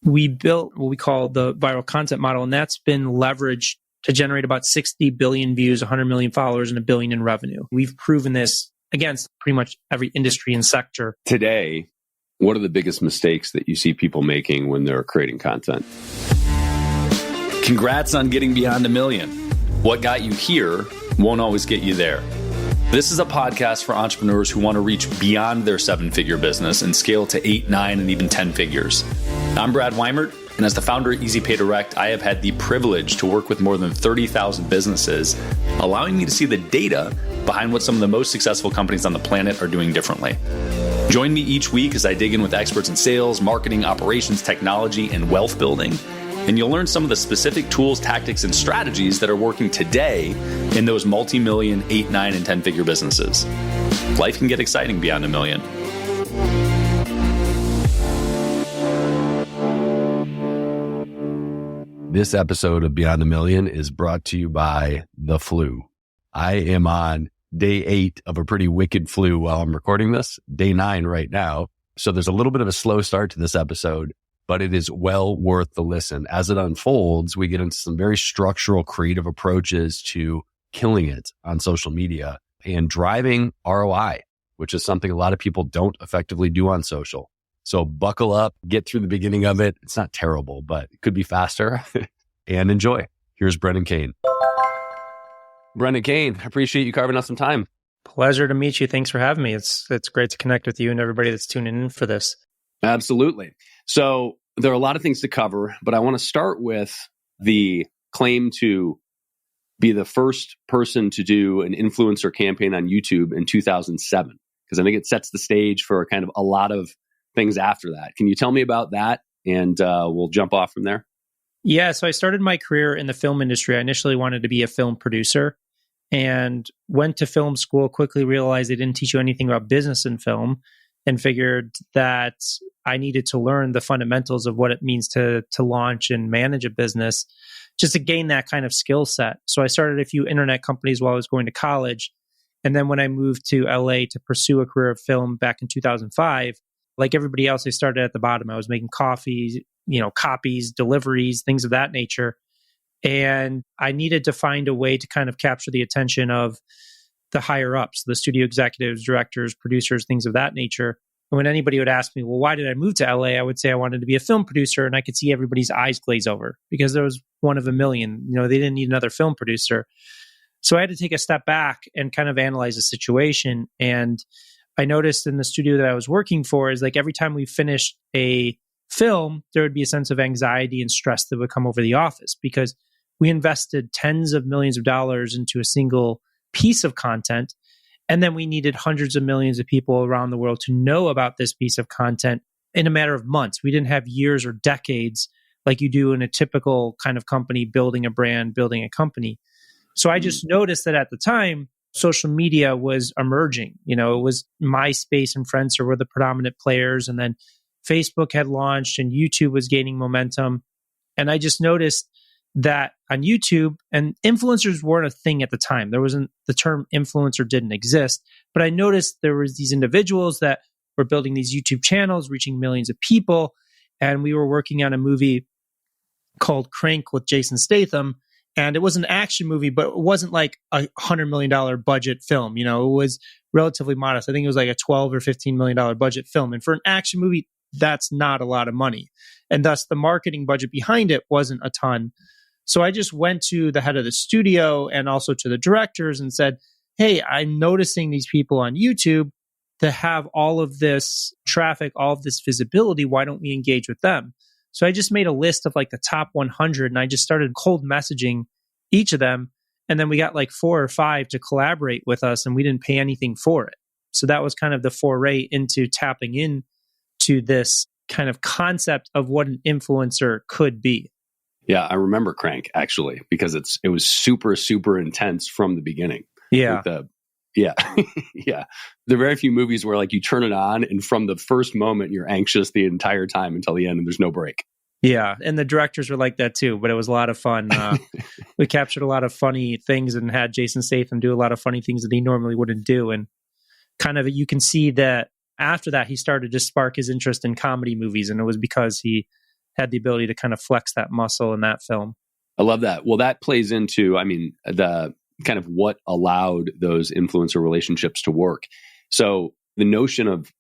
we built what we call the viral content model, and that's been leveraged to generate about 60 billion views, 100 million followers, and $1 billion in revenue. We've proven this against pretty much every industry and sector. Today, what are the biggest mistakes that you see people making when they're creating content? Congrats on getting beyond 1 million. What got you here won't always get you there. This is a podcast for entrepreneurs who want to reach beyond their 7-figure business and scale to 8, 9, and even 10 figures. I'm Brad Weimert, and as the founder of EasyPay Direct, I have had the privilege to work with more than 30,000 businesses, allowing me to see the data behind what some of the most successful companies on the planet are doing differently. Join me each week as I dig in with experts in sales, marketing, operations, technology, and wealth building. And you'll learn some of the specific tools, tactics, and strategies that are working today in those multi-million, 8, 9, and 10-figure businesses. Life can get exciting beyond 1 million. This episode of Beyond 1 Million is brought to you by the flu. I am on day 8 of a pretty wicked flu while I'm recording this, day 9 right now. So there's a little bit of a slow start to this episode, but it is well worth the listen. As it unfolds, we get into some very structural, creative approaches to killing it on social media and driving ROI, which is something a lot of people don't effectively do on social. So buckle up, get through the beginning of it. It's not terrible, but it could be faster and enjoy. Here's Brendan Kane. Brendan Kane, I appreciate you carving out some time. Pleasure to meet you. Thanks for having me. It's great to connect with you and everybody that's tuning in for this. Absolutely. So there are a lot of things to cover, but I want to start with the claim to be the first person to do an influencer campaign on YouTube in 2007, because I think it sets the stage for kind of a lot of things after that. Can you tell me about that? And we'll jump off from there. Yeah, so I started my career in the film industry. I initially wanted to be a film producer and went to film school, quickly realized they didn't teach you anything about business in film, and figured that I needed to learn the fundamentals of what it means to launch and manage a business just to gain that kind of skill set. So I started a few internet companies while I was going to college. And then when I moved to LA to pursue a career of film back in 2005, like everybody else, I started at the bottom. I was making coffee, copies, deliveries, things of that nature. And I needed to find a way to kind of capture the attention of the higher ups, the studio executives, directors, producers, things of that nature. And when anybody would ask me, well, why did I move to LA? I would say I wanted to be a film producer, and I could see everybody's eyes glaze over because there was one of a million. They didn't need another film producer. So I had to take a step back and kind of analyze the situation. And I noticed in the studio that I was working for is like every time we finished a film, there would be a sense of anxiety and stress that would come over the office because we invested tens of millions of dollars into a single piece of content. And then we needed hundreds of millions of people around the world to know about this piece of content in a matter of months. We didn't have years or decades like you do in a typical kind of company building a brand, building a company. So I just noticed that at the time, social media was emerging. It was MySpace and Friendster were the predominant players. And then Facebook had launched and YouTube was gaining momentum. And I just noticed that on YouTube, and influencers weren't a thing at the time. The term influencer didn't exist. But I noticed there was these individuals that were building these YouTube channels, reaching millions of people. And we were working on a movie called Crank with Jason Statham. And it was an action movie, but it wasn't like a $100 million budget film. It was relatively modest. I think it was like a $12 or $15 million budget film. And for an action movie, that's not a lot of money. And thus the marketing budget behind it wasn't a ton. So I just went to the head of the studio and also to the directors and said, hey, I'm noticing these people on YouTube that have all of this traffic, all of this visibility. Why don't we engage with them? So I just made a list of like the top 100 and I just started cold messaging each of them. And then we got like 4 or 5 to collaborate with us and we didn't pay anything for it. So that was kind of the foray into tapping in to this kind of concept of what an influencer could be. Yeah, I remember Crank actually, because it was super, super intense from the beginning. Yeah. Yeah. Yeah. There are very few movies where like you turn it on and from the first moment you're anxious the entire time until the end and there's no break. Yeah. And the directors were like that too, but it was a lot of fun. We captured a lot of funny things and had Jason Statham do a lot of funny things that he normally wouldn't do. And kind of you can see that after that, he started to spark his interest in comedy movies. And it was because he had the ability to kind of flex that muscle in that film. I love that. Well, that plays into, the kind of what allowed those influencer relationships to work. So the notion of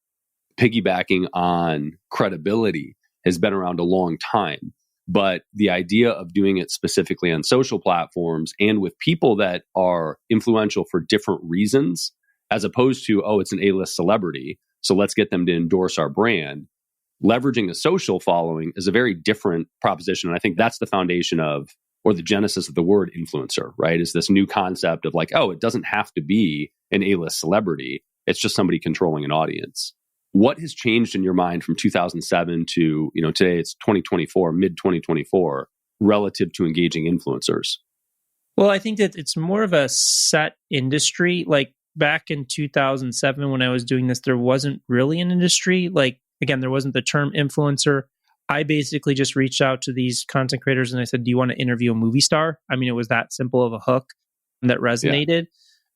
piggybacking on credibility has been around a long time, but the idea of doing it specifically on social platforms and with people that are influential for different reasons, as opposed to, oh, it's an A-list celebrity, so let's get them to endorse our brand. Leveraging a social following is a very different proposition. And I think that's the foundation of, or the genesis of the word influencer, right? Is this new concept of like, oh, it doesn't have to be an A-list celebrity. It's just somebody controlling an audience. What has changed in your mind from 2007 to, today it's 2024, mid 2024, relative to engaging influencers? Well, I think that it's more of a set industry. Like back in 2007, when I was doing this, there wasn't really an industry. Like, again, there wasn't the term influencer. I basically just reached out to these content creators and I said, do you want to interview a movie star? I mean, it was that simple of a hook that resonated.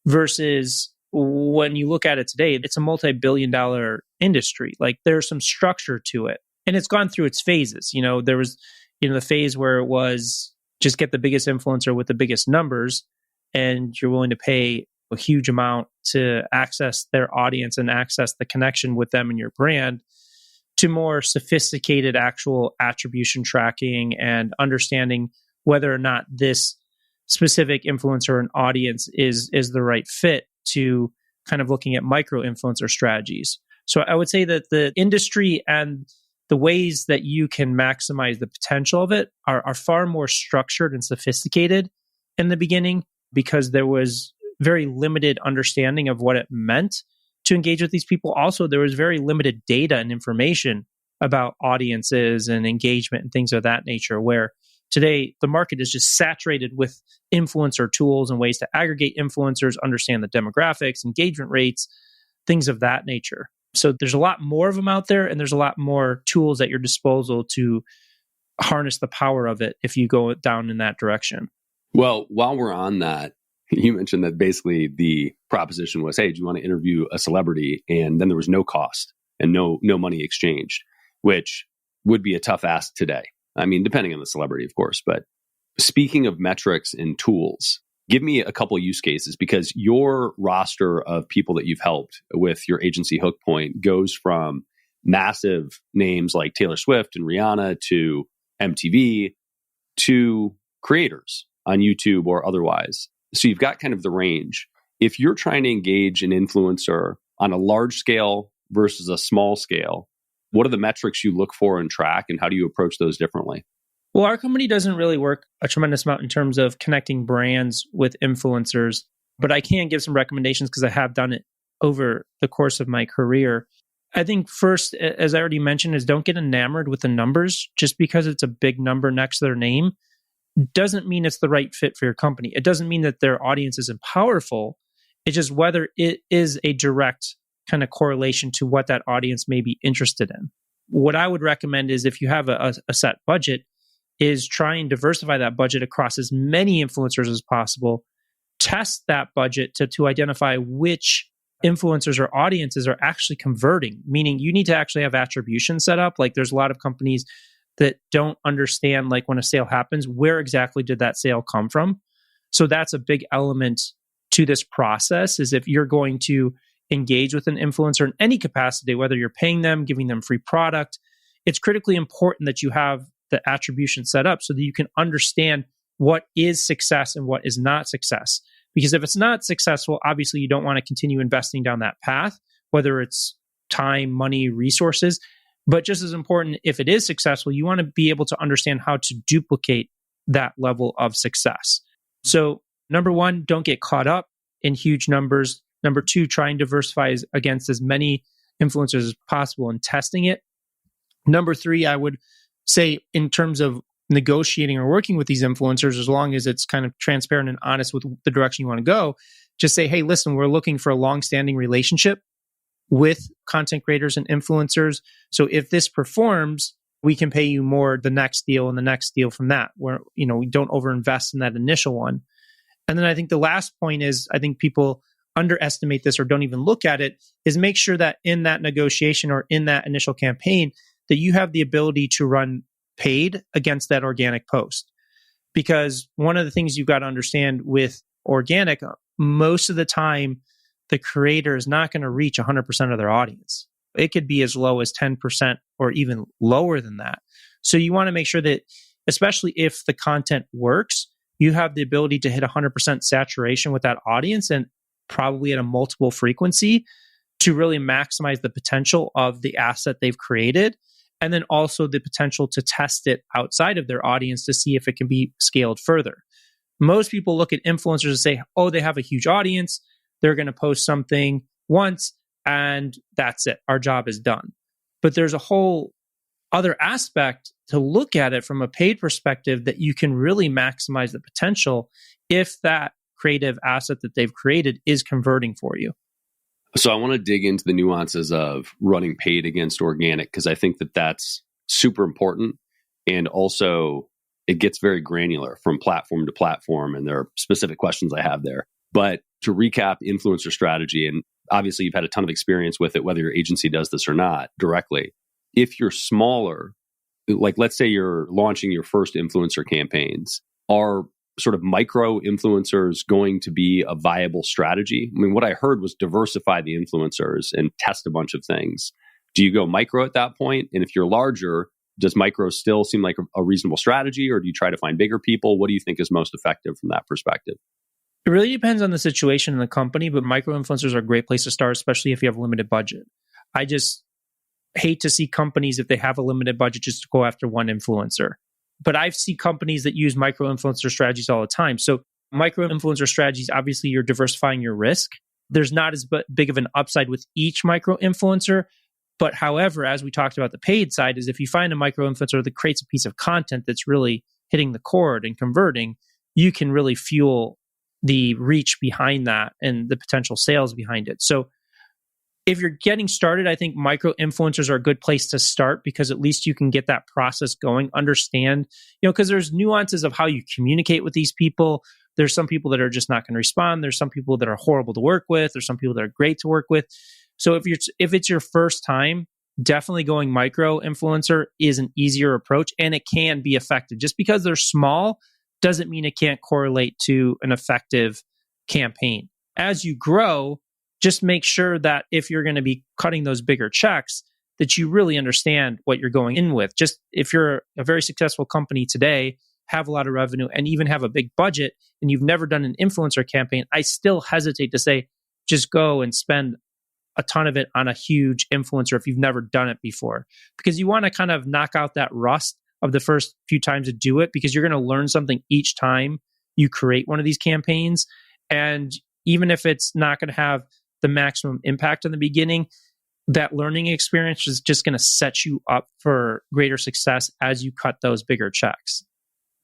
Versus when you look at it today, it's a multi-billion-dollar industry. Like there's some structure to it. And it's gone through its phases. There was, the phase where it was just get the biggest influencer with the biggest numbers, and you're willing to pay a huge amount to access their audience and access the connection with them and your brand, to more sophisticated actual attribution tracking and understanding whether or not this specific influencer and audience is the right fit, to kind of looking at micro influencer strategies. So I would say that the industry and the ways that you can maximize the potential of it are far more structured and sophisticated in the beginning, because there was very limited understanding of what it meant to engage with these people. Also, there was very limited data and information about audiences and engagement and things of that nature, where today the market is just saturated with influencer tools and ways to aggregate influencers, understand the demographics, engagement rates, things of that nature. So there's a lot more of them out there, and there's a lot more tools at your disposal to harness the power of it if you go down in that direction. Well, while we're on that, you mentioned that basically the proposition was, hey, do you want to interview a celebrity? And then there was no cost and no money exchanged, which would be a tough ask today. I mean, depending on the celebrity, of course. But speaking of metrics and tools, give me a couple use cases, because your roster of people that you've helped with your agency Hook Point goes from massive names like Taylor Swift and Rihanna to MTV to creators on YouTube or otherwise. So you've got kind of the range. If you're trying to engage an influencer on a large scale versus a small scale, what are the metrics you look for and track, and how do you approach those differently? Well, our company doesn't really work a tremendous amount in terms of connecting brands with influencers, but I can give some recommendations because I have done it over the course of my career. I think first, as I already mentioned, is don't get enamored with the numbers. Just because it's a big number next to their name doesn't mean it's the right fit for your company. It doesn't mean that their audience isn't powerful. It's just whether it is a direct kind of correlation to what that audience may be interested in. What I would recommend is, if you have a set budget, is try and diversify that budget across as many influencers as possible. Test that budget to identify which influencers or audiences are actually converting, meaning you need to actually have attribution set up. Like there's a lot of companies that don't understand, like when a sale happens, where exactly did that sale come from? So that's a big element to this process, is if you're going to engage with an influencer in any capacity, whether you're paying them, giving them free product, it's critically important that you have the attribution set up so that you can understand what is success and what is not success. Because if it's not successful, obviously you don't want to continue investing down that path, whether it's time, money, resources. But just as important, if it is successful, you want to be able to understand how to duplicate that level of success. So number one, don't get caught up in huge numbers. Number two, try and diversify against as many influencers as possible and testing it. Number three, I would say in terms of negotiating or working with these influencers, as long as it's kind of transparent and honest with the direction you want to go, just say, hey, listen, we're looking for a long-standing relationship with content creators and influencers. So if this performs, we can pay you more the next deal and the next deal from that, where, we don't overinvest in that initial one. And then I think the last point is, I think people underestimate this or don't even look at it, is make sure that in that negotiation or in that initial campaign, that you have the ability to run paid against that organic post. Because one of the things you've got to understand with organic, most of the time, the creator is not going to reach 100% of their audience. It could be as low as 10% or even lower than that. So you want to make sure that, especially if the content works, you have the ability to hit 100% saturation with that audience and probably at a multiple frequency to really maximize the potential of the asset they've created. And then also the potential to test it outside of their audience to see if it can be scaled further. Most people look at influencers and say, oh, they have a huge audience. They're going to post something once and that's it. Our job is done. But there's a whole other aspect to look at it from a paid perspective that you can really maximize the potential if that creative asset that they've created is converting for you. So I want to dig into the nuances of running paid against organic, because I think that that's super important. And also it gets very granular from platform to platform. And there are specific questions I have there. But to recap influencer strategy, and obviously you've had a ton of experience with it, whether your agency does this or not directly. If you're smaller, like let's say you're launching your first influencer campaigns, are sort of micro influencers going to be a viable strategy? I mean, what I heard was diversify the influencers and test a bunch of things. Do you go micro at that point? And if you're larger, does micro still seem like a reasonable strategy, or do you try to find bigger people? What do you think is most effective from that perspective? It really depends on the situation in the company, but micro influencers are a great place to start, especially if you have a limited budget. I just hate to see companies, if they have a limited budget, just to go after one influencer. But I've seen companies that use micro influencer strategies all the time. So micro influencer strategies, obviously you're diversifying your risk. There's not as big of an upside with each micro influencer. But however, as we talked about the paid side, is if you find a micro influencer that creates a piece of content that's really hitting the chord and converting, you can really fuel the reach behind that and the potential sales behind it. So if you're getting started, I think micro influencers are a good place to start, because at least you can get that process going, understand, because there's nuances of how you communicate with these people. There's some people that are just not going to respond. There's some people that are horrible to work with. There's some people that are great to work with. So if it's your first time, definitely going micro influencer is an easier approach, and it can be effective. Just because they're small doesn't mean it can't correlate to an effective campaign. As you grow, just make sure that if you're going to be cutting those bigger checks, that you really understand what you're going in with. Just if you're a very successful company today, have a lot of revenue, and even have a big budget, and you've never done an influencer campaign, I still hesitate to say, just go and spend a ton of it on a huge influencer if you've never done it before. Because you want to kind of knock out that rust of the first few times to do it, because you're going to learn something each time you create one of these campaigns. And even if it's not going to have the maximum impact in the beginning, that learning experience is just going to set you up for greater success as you cut those bigger checks.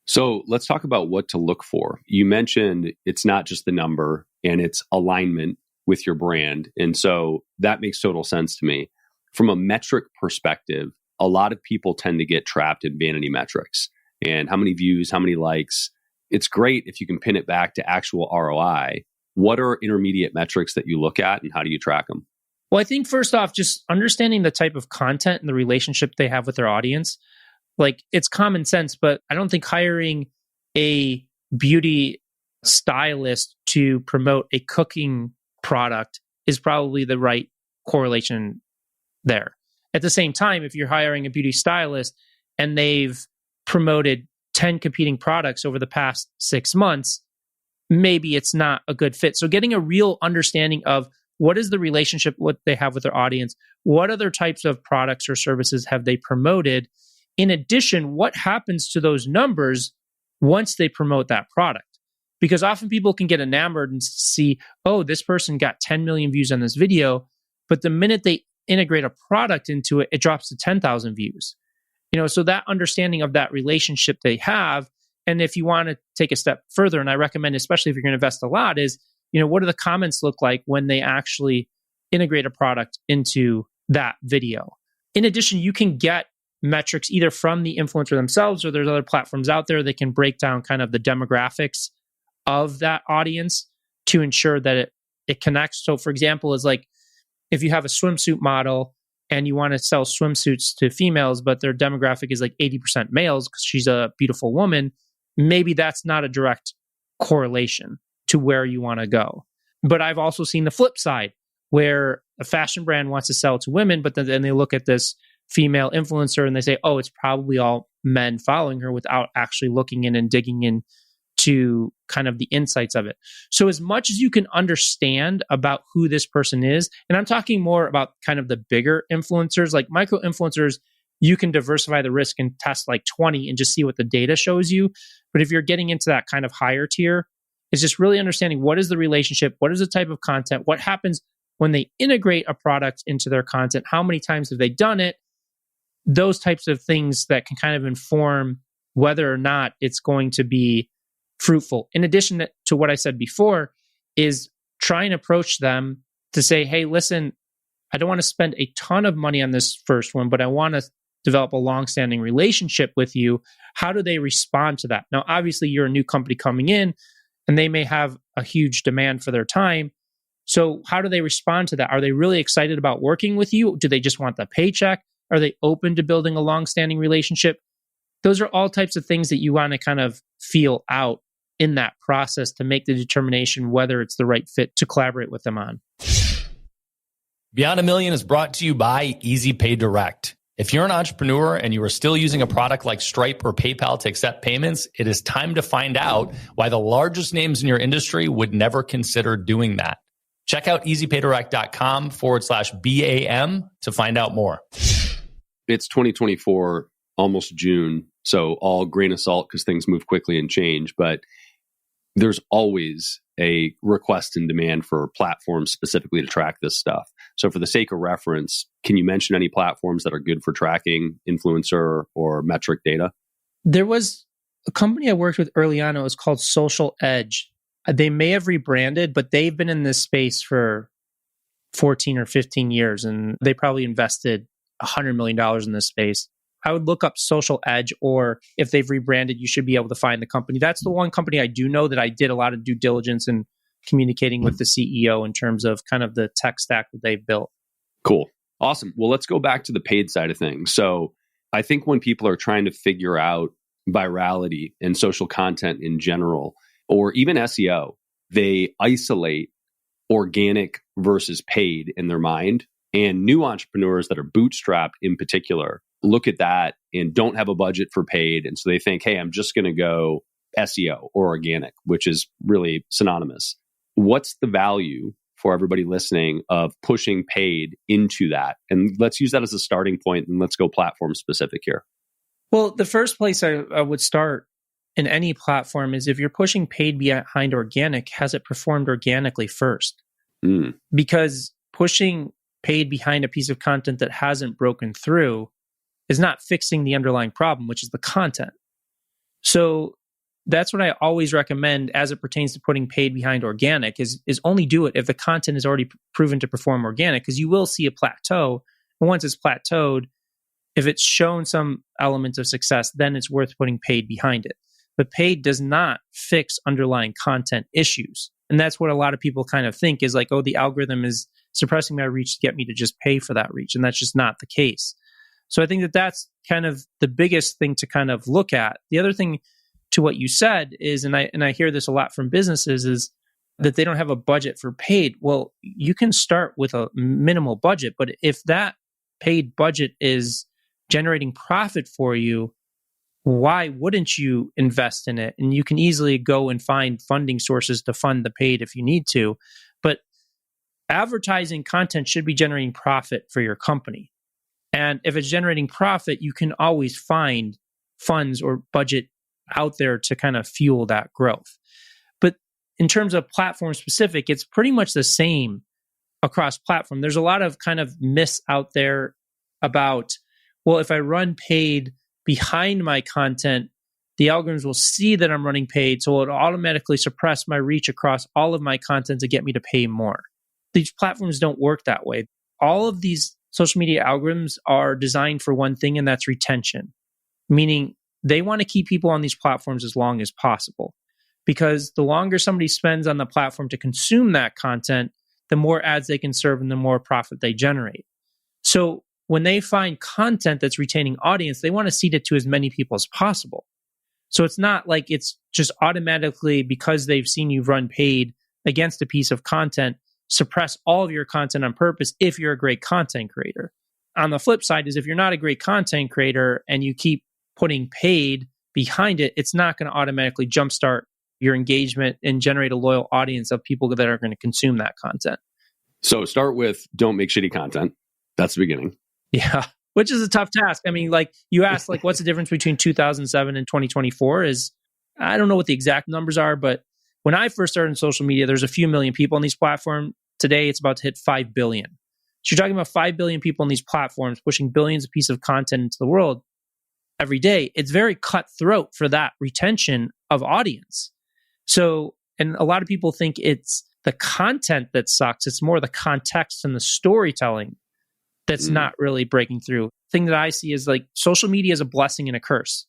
So let's talk about what to look for. You mentioned it's not just the number, and it's alignment with your brand. And so that makes total sense to me. From a metric perspective, a lot of people tend to get trapped in vanity metrics and how many views, how many likes. It's great if you can pin it back to actual ROI. What are intermediate metrics that you look at, and how do you track them? Well, I think first off, just understanding the type of content and the relationship they have with their audience. Like, it's common sense, but I don't think hiring a beauty stylist to promote a cooking product is probably the right correlation there. At the same time, if you're hiring a beauty stylist and they've promoted 10 competing products over the past 6 months, maybe it's not a good fit. So getting a real understanding of what is the relationship, what they have with their audience, what other types of products or services have they promoted? In addition, what happens to those numbers once they promote that product? Because often people can get enamored and see, oh, this person got 10 million views on this video, but the minute they integrate a product into it, it drops to 10,000 views. So that understanding of that relationship they have, and if you want to take a step further, and I recommend, especially if you're going to invest a lot, is, what do the comments look like when they actually integrate a product into that video? In addition, you can get metrics either from the influencer themselves, or there's other platforms out there that can break down kind of the demographics of that audience to ensure that it connects. So for example, is like, if you have a swimsuit model and you want to sell swimsuits to females, but their demographic is like 80% males because she's a beautiful woman, maybe that's not a direct correlation to where you want to go. But I've also seen the flip side where a fashion brand wants to sell to women, but then they look at this female influencer and they say, oh, it's probably all men following her, without actually looking in and digging in to kind of the insights of it. So as much as you can understand about who this person is, and I'm talking more about kind of the bigger influencers, like micro influencers, you can diversify the risk and test like 20 and just see what the data shows you. But if you're getting into that kind of higher tier, it's just really understanding what is the relationship, what is the type of content, what happens when they integrate a product into their content, how many times have they done it, those types of things that can kind of inform whether or not it's going to be fruitful. In addition to what I said before, is try and approach them to say, hey, listen, I don't want to spend a ton of money on this first one, but I want to develop a long-standing relationship with you. How do they respond to that? Now, obviously, you're a new company coming in, and they may have a huge demand for their time. So how do they respond to that? Are they really excited about working with you? Do they just want the paycheck? Are they open to building a long-standing relationship? Those are all types of things that you want to kind of feel out in that process to make the determination whether it's the right fit to collaborate with them on. Beyond a Million is brought to you by Easy Pay Direct. If you're an entrepreneur and you are still using a product like Stripe or PayPal to accept payments, it is time to find out why the largest names in your industry would never consider doing that. Check out easypaydirect.com/BAM to find out more. It's 2024, almost June, so all grain of salt because things move quickly and change, but there's always a request and demand for platforms specifically to track this stuff. So for the sake of reference, can you mention any platforms that are good for tracking influencer or metric data? There was a company I worked with early on. It was called Social Edge. They may have rebranded, but they've been in this space for 14 or 15 years, and they probably invested $100 million in this space. I would look up Social Edge, or if they've rebranded, you should be able to find the company. That's the one company I do know that I did a lot of due diligence in communicating with the CEO in terms of kind of the tech stack that they've built. Cool. Awesome. Well, let's go back to the paid side of things. So I think when people are trying to figure out virality and social content in general, or even SEO, they isolate organic versus paid in their mind. And new entrepreneurs that are bootstrapped in particular look at that and don't have a budget for paid. And so they think, hey, I'm just going to go SEO or organic, which is really synonymous. What's the value for everybody listening of pushing paid into that? And let's use that as a starting point, and let's go platform specific here. Well, the first place I would start in any platform is if you're pushing paid behind organic, has it performed organically first? Because pushing paid behind a piece of content that hasn't broken through is not fixing the underlying problem, which is the content. So that's what I always recommend as it pertains to putting paid behind organic is only do it if the content is already proven to perform organic, because you will see a plateau. And once it's plateaued, if it's shown some element of success, then it's worth putting paid behind it. But paid does not fix underlying content issues. And that's what a lot of people kind of think is like, oh, the algorithm is suppressing my reach to get me to just pay for that reach. And that's just not the case. So I think that that's kind of the biggest thing to kind of look at. The other thing to what you said is, and I hear this a lot from businesses, is that they don't have a budget for paid. Well, you can start with a minimal budget, but if that paid budget is generating profit for you, why wouldn't you invest in it? And you can easily go and find funding sources to fund the paid if you need to. But advertising content should be generating profit for your company. And if it's generating profit, you can always find funds or budget out there to kind of fuel that growth. But in terms of platform specific, it's pretty much the same across platform. There's a lot of kind of myths out there about, well, if I run paid behind my content, the algorithms will see that I'm running paid, so it'll automatically suppress my reach across all of my content to get me to pay more. These platforms don't work that way. All of these social media algorithms are designed for one thing, and that's retention, meaning they want to keep people on these platforms as long as possible. Because the longer somebody spends on the platform to consume that content, the more ads they can serve and the more profit they generate. So when they find content that's retaining audience, they want to seed it to as many people as possible. So it's not like it's just automatically, because they've seen you run paid against a piece of content, suppress all of your content on purpose if you're a great content creator. On the flip side is if you're not a great content creator and you keep putting paid behind it, it's not going to automatically jumpstart your engagement and generate a loyal audience of people that are going to consume that content. So start with don't make shitty content. That's the beginning. Yeah, which is a tough task. I mean, like you asked, like what's the difference between 2007 and 2024 is, I don't know what the exact numbers are, but when I first started in social media, there's a few million people on these platforms. Today, it's about to hit 5 billion. So you're talking about 5 billion people on these platforms pushing billions of pieces of content into the world every day. It's very cutthroat for that retention of audience. So, and a lot of people think it's the content that sucks. It's more the context and the storytelling that's not really breaking through. The thing that I see is like social media is a blessing and a curse.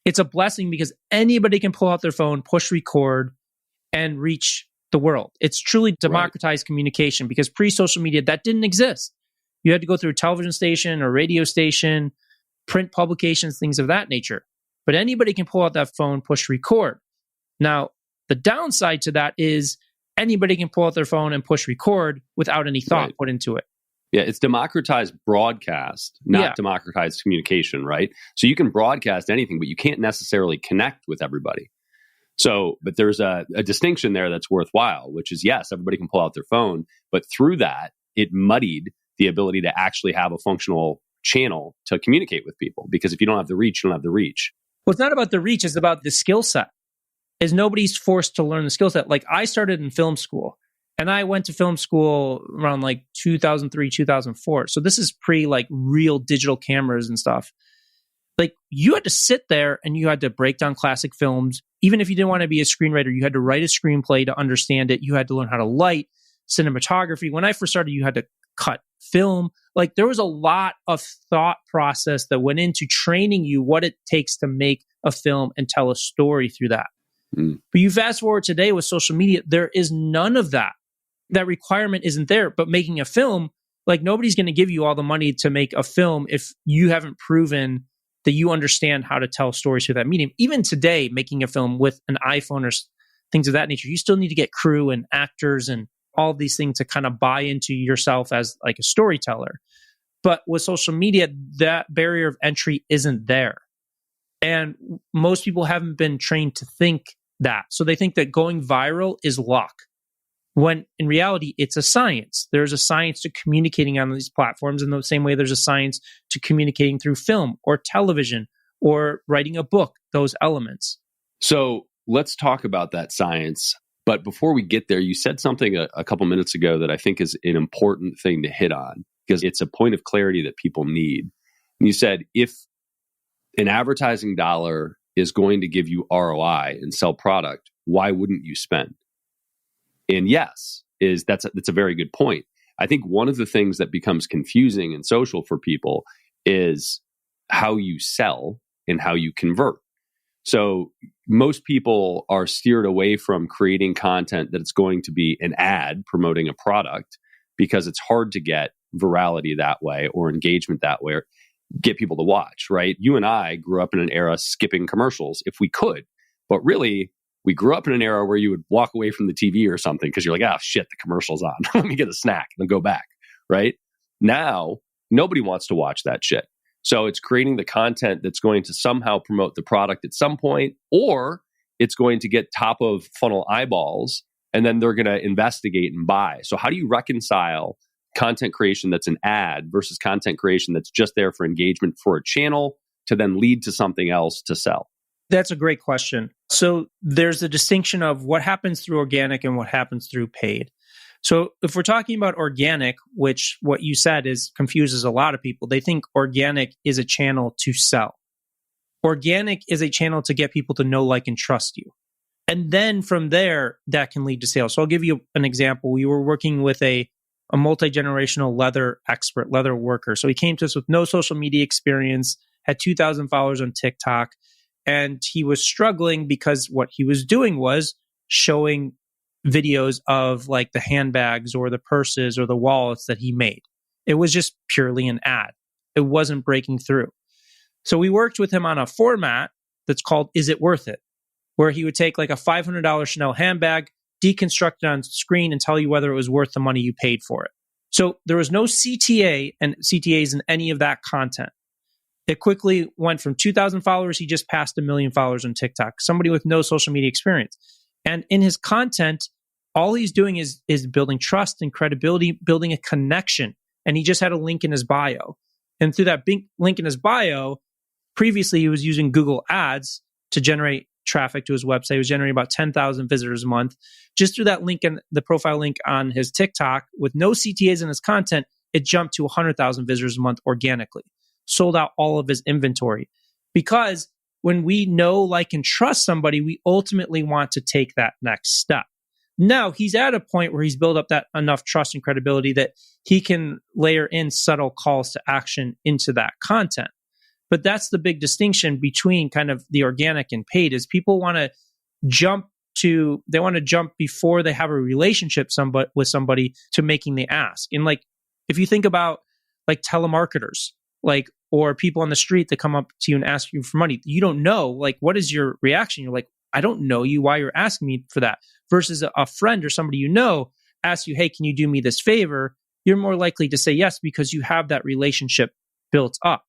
It's a blessing because anybody can pull out their phone, push record, and reach the world. It's truly democratized communication because pre-social media, that didn't exist. You had to go through a television station or radio station, print publications, things of that nature. But anybody can pull out that phone, push record. Now, the downside to that is anybody can pull out their phone and push record without any thought put into it. Yeah, it's democratized broadcast, not democratized communication, right? So you can broadcast anything, but you can't necessarily connect with everybody. So, but there's a distinction there that's worthwhile, which is yes, everybody can pull out their phone, but through that, it muddied the ability to actually have a functional channel to communicate with people. Because if you don't have the reach, you don't have the reach. Well, it's not about the reach, it's about the skill set. Is nobody's forced to learn the skill set. Like I started in film school and I went to film school around like 2003, 2004. So this is pre like real digital cameras and stuff. Like you had to sit there and you had to break down classic films. Even if you didn't want to be a screenwriter, you had to write a screenplay to understand it. You had to learn how to light, cinematography. When I first started, you had to cut film. Like there was a lot of thought process that went into training you what it takes to make a film and tell a story through that. But you fast forward today with social media, there is none of that. That requirement isn't there. But making a film, like nobody's going to give you all the money to make a film if you haven't proven that you understand how to tell stories through that medium. Even today, making a film with an iPhone or things of that nature, you still need to get crew and actors and all these things to kind of buy into yourself as like a storyteller. But with social media, that barrier of entry isn't there. And most people haven't been trained to think that. So they think that going viral is luck. When in reality, it's a science. There's a science to communicating on these platforms in the same way there's a science to communicating through film or television or writing a book, those elements. So let's talk about that science. But before we get there, you said something a couple minutes ago that I think is an important thing to hit on because it's a point of clarity that people need. And you said, if an advertising dollar is going to give you ROI and sell product, why wouldn't you spend? And yes, that's a very good point. I think one of the things that becomes confusing in social for people is how you sell and how you convert. So most people are steered away from creating content that it's going to be an ad promoting a product because it's hard to get virality that way or engagement that way or get people to watch, right? You and I grew up in an era skipping commercials if we could, but really we grew up in an era where you would walk away from the TV or something because you're like, oh shit, the commercial's on. Let me get a snack and go back, right? Now, nobody wants to watch that shit. So it's creating the content that's going to somehow promote the product at some point, or it's going to get top of funnel eyeballs, and then they're going to investigate and buy. So how do you reconcile content creation that's an ad versus content creation that's just there for engagement for a channel to then lead to something else to sell? That's a great question. So there's a distinction of what happens through organic and what happens through paid. So if we're talking about organic, which what you said is confuses a lot of people, they think organic is a channel to sell. Organic is a channel to get people to know, like, and trust you. And then from there, that can lead to sales. So I'll give you an example. We were working with a multi-generational leather expert, leather worker. So he came to us with no social media experience, had 2,000 followers on TikTok, and he was struggling because what he was doing was showing videos of like the handbags or the purses or the wallets that he made. It was just purely an ad. it wasn't breaking through. So we worked with him on a format that's called Is It Worth It? Where he would take like a $500 Chanel handbag, deconstruct it on screen, and tell you whether it was worth the money you paid for it. So there was no CTA and CTAs in any of that content. It quickly went from 2,000 followers, he just passed 1 million followers on TikTok, somebody with no social media experience. And in his content, all he's doing is building trust and credibility, building a connection. And he just had a link in his bio. And through that link in his bio, previously he was using Google Ads to generate traffic to his website. He was generating about 10,000 visitors a month. Just through that link and the profile link on his TikTok with no CTAs in his content, it jumped to 100,000 visitors a month organically. Sold out all of his inventory. Because when we know, like, and trust somebody, we ultimately want to take that next step. Now, he's at a point where he's built up that enough trust and credibility that he can layer in subtle calls to action into that content. But that's the big distinction between kind of the organic and paid is people want to jump before they have a relationship with somebody to making the ask. And like, if you think about like telemarketers, like, or people on the street that come up to you and ask you for money, you don't know, like, what is your reaction? You're like, I don't know you, why you're asking me for that. Versus a friend or somebody you know asks you, hey, can you do me this favor? You're more likely to say yes because you have that relationship built up.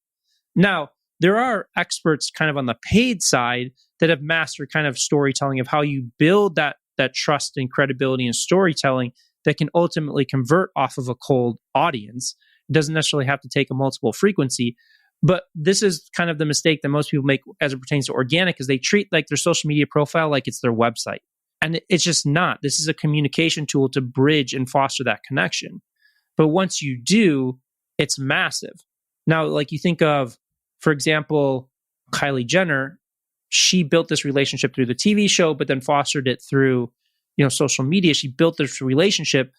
Now, there are experts kind of on the paid side that have mastered kind of storytelling of how you build that trust and credibility and storytelling that can ultimately convert off of a cold audience. It doesn't necessarily have to take a multiple frequency. But this is kind of the mistake that most people make as it pertains to organic, is they treat like their social media profile like it's their website. And it's just not. This is a communication tool to bridge and foster that connection. But once you do, it's massive. Now, like you think of, for example, Kylie Jenner, she built this relationship through the TV show, but then fostered it through, social media. She built this relationship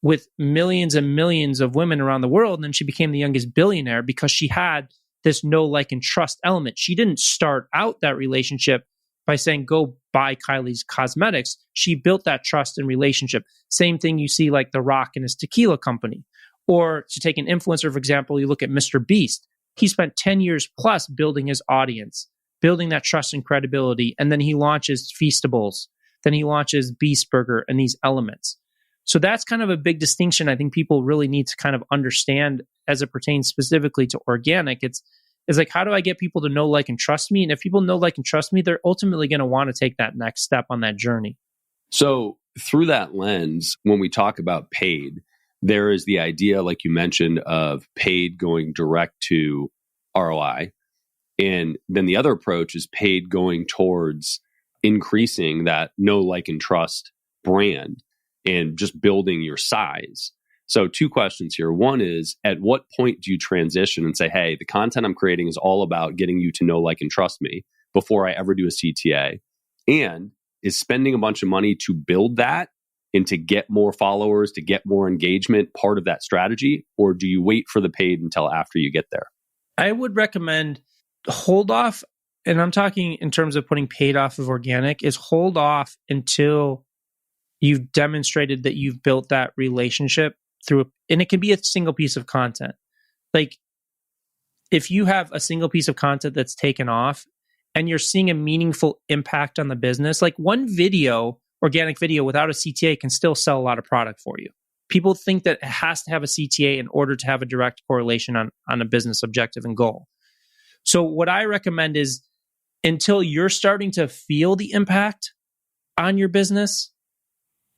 with millions and millions of women around the world. And then she became the youngest billionaire because she had this know, like, and trust element. She didn't start out that relationship by saying, go buy Kylie's cosmetics. She built that trust and relationship. Same thing you see like The Rock and his tequila company. Or to take an influencer, for example, you look at Mr. Beast. He spent 10 years plus building his audience, building that trust and credibility. And then he launches Feastables. Then he launches Beast Burger and these elements. So that's kind of a big distinction I think people really need to kind of understand as it pertains specifically to organic. It's like, how do I get people to know, like, and trust me? And if people know, like, and trust me, they're ultimately going to want to take that next step on that journey. So through that lens, when we talk about paid, there is the idea, like you mentioned, of paid going direct to ROI. And then the other approach is paid going towards increasing that know, like, and trust brand and just building your size. So 2 questions here. One is, at what point do you transition and say, hey, the content I'm creating is all about getting you to know, like, and trust me before I ever do a CTA? And is spending a bunch of money to build that and to get more followers, to get more engagement part of that strategy? Or do you wait for the paid until after you get there? I would recommend hold off. And I'm talking in terms of putting paid off of organic, is hold off until you've demonstrated that you've built that relationship and it can be a single piece of content. Like, if you have a single piece of content that's taken off and you're seeing a meaningful impact on the business, like one video, organic video without a CTA can still sell a lot of product for you. People think that it has to have a CTA in order to have a direct correlation on a business objective and goal. So what I recommend is, until you're starting to feel the impact on your business,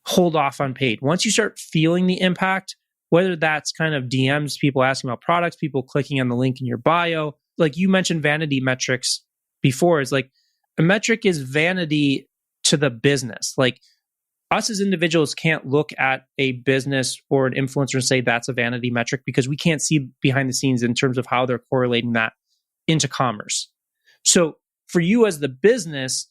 hold off on paid. Once you start feeling the impact, whether that's kind of DMs, people asking about products, people clicking on the link in your bio, like you mentioned vanity metrics before, is like a metric is vanity to the business. Like, us as individuals can't look at a business or an influencer and say that's a vanity metric, because we can't see behind the scenes in terms of how they're correlating that into commerce. So for you as the business,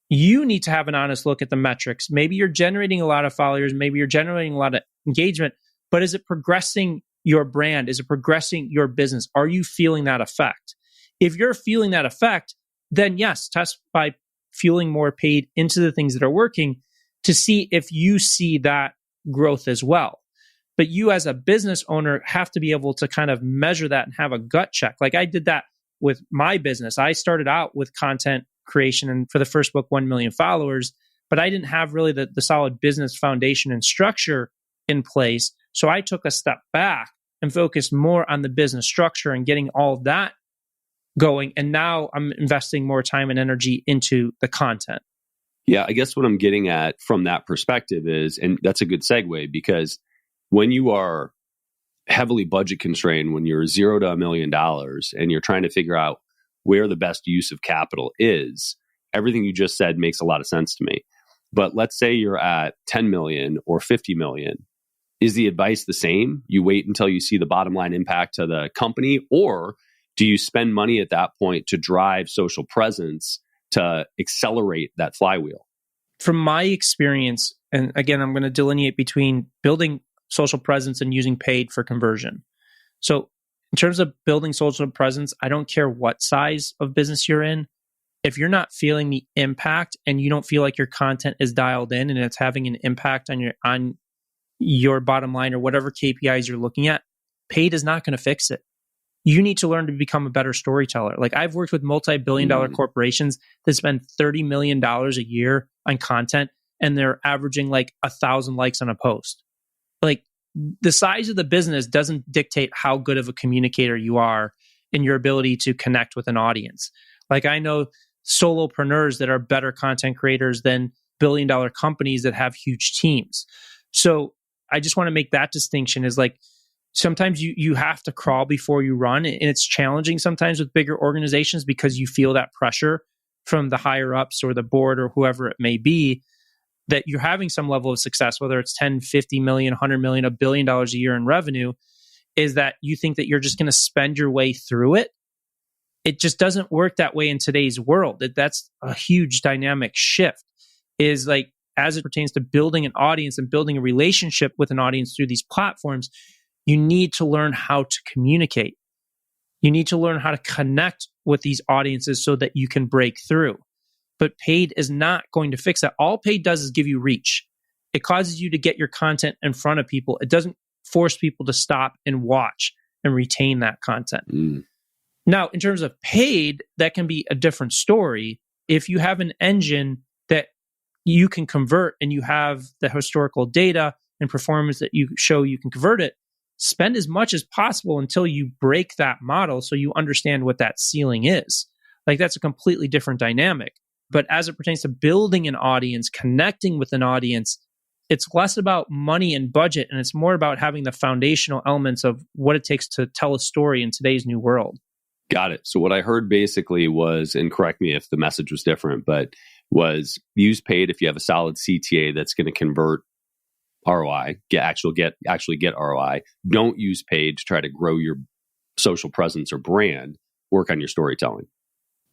you need to have an honest look at the metrics. Maybe you're generating a lot of followers, maybe you're generating a lot of engagement, but is it progressing your brand? Is it progressing your business? Are you feeling that effect? If you're feeling that effect, then yes, test by fueling more paid into the things that are working to see if you see that growth as well. But you as a business owner have to be able to kind of measure that and have a gut check. Like I did that with my business. I started out with content creation and for the first book, 1 million followers, but I didn't have really the solid business foundation and structure in place. So I took a step back and focused more on the business structure and getting all of that going. And now I'm investing more time and energy into the content. Yeah, I guess what I'm getting at from that perspective is, and that's a good segue, because when you are heavily budget constrained, when you're $0 to $1 million and you're trying to figure out where the best use of capital is, everything you just said makes a lot of sense to me. But let's say you're at 10 million or 50 million. Is the advice the same? You wait until you see the bottom line impact to the company, or do you spend money at that point to drive social presence to accelerate that flywheel? From my experience, and again, I'm going to delineate between building social presence and using paid for conversion. So in terms of building social presence, I don't care what size of business you're in. If you're not feeling the impact and you don't feel like your content is dialed in and it's having an impact on your bottom line or whatever KPIs you're looking at, paid is not going to fix it. You need to learn to become a better storyteller. Like I've worked with multi-billion-dollar corporations that spend $30 million a year on content and they're averaging like 1,000 likes on a post. Like the size of the business doesn't dictate how good of a communicator you are in your ability to connect with an audience. Like I know solopreneurs that are better content creators than billion-dollar companies that have huge teams. So I just want to make that distinction is like, sometimes you have to crawl before you run. And it's challenging sometimes with bigger organizations because you feel that pressure from the higher ups or the board or whoever it may be, that you're having some level of success, whether it's 10, 50 million, 100 million, $1 billion a year in revenue, is that you think that you're just going to spend your way through it. It just doesn't work that way in today's world. That's a huge dynamic shift, is like, as it pertains to building an audience and building a relationship with an audience through these platforms, you need to learn how to communicate. You need to learn how to connect with these audiences so that you can break through. But paid is not going to fix that. All paid does is give you reach. It causes you to get your content in front of people. It doesn't force people to stop and watch and retain that content. Now, in terms of paid, that can be a different story. If you have an engine that you can convert and you have the historical data and performance that you show you can convert it, spend as much as possible until you break that model so you understand what that ceiling is. Like that's a completely different dynamic. But as it pertains to building an audience, connecting with an audience, it's less about money and budget, and it's more about having the foundational elements of what it takes to tell a story in today's new world. Got it. So what I heard basically was, and correct me if the message was different, but was use paid if you have a solid CTA that's going to convert ROI, actually get ROI. Don't use paid to try to grow your social presence or brand. Work on your storytelling.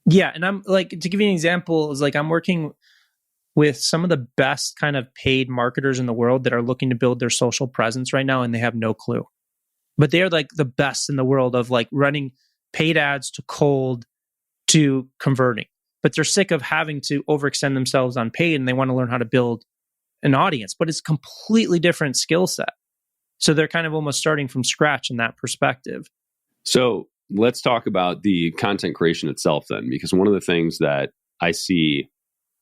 Yeah. And I'm like, to give you an example, is like I'm working with some of the best kind of paid marketers in the world that are looking to build their social presence right now, and they have no clue. But they're like the best in the world of like running paid ads to cold to converting. But they're sick of having to overextend themselves on paid, and they want to learn how to build an audience. But it's a completely different skill set. So they're kind of almost starting from scratch in that perspective. So let's talk about the content creation itself then, because one of the things that I see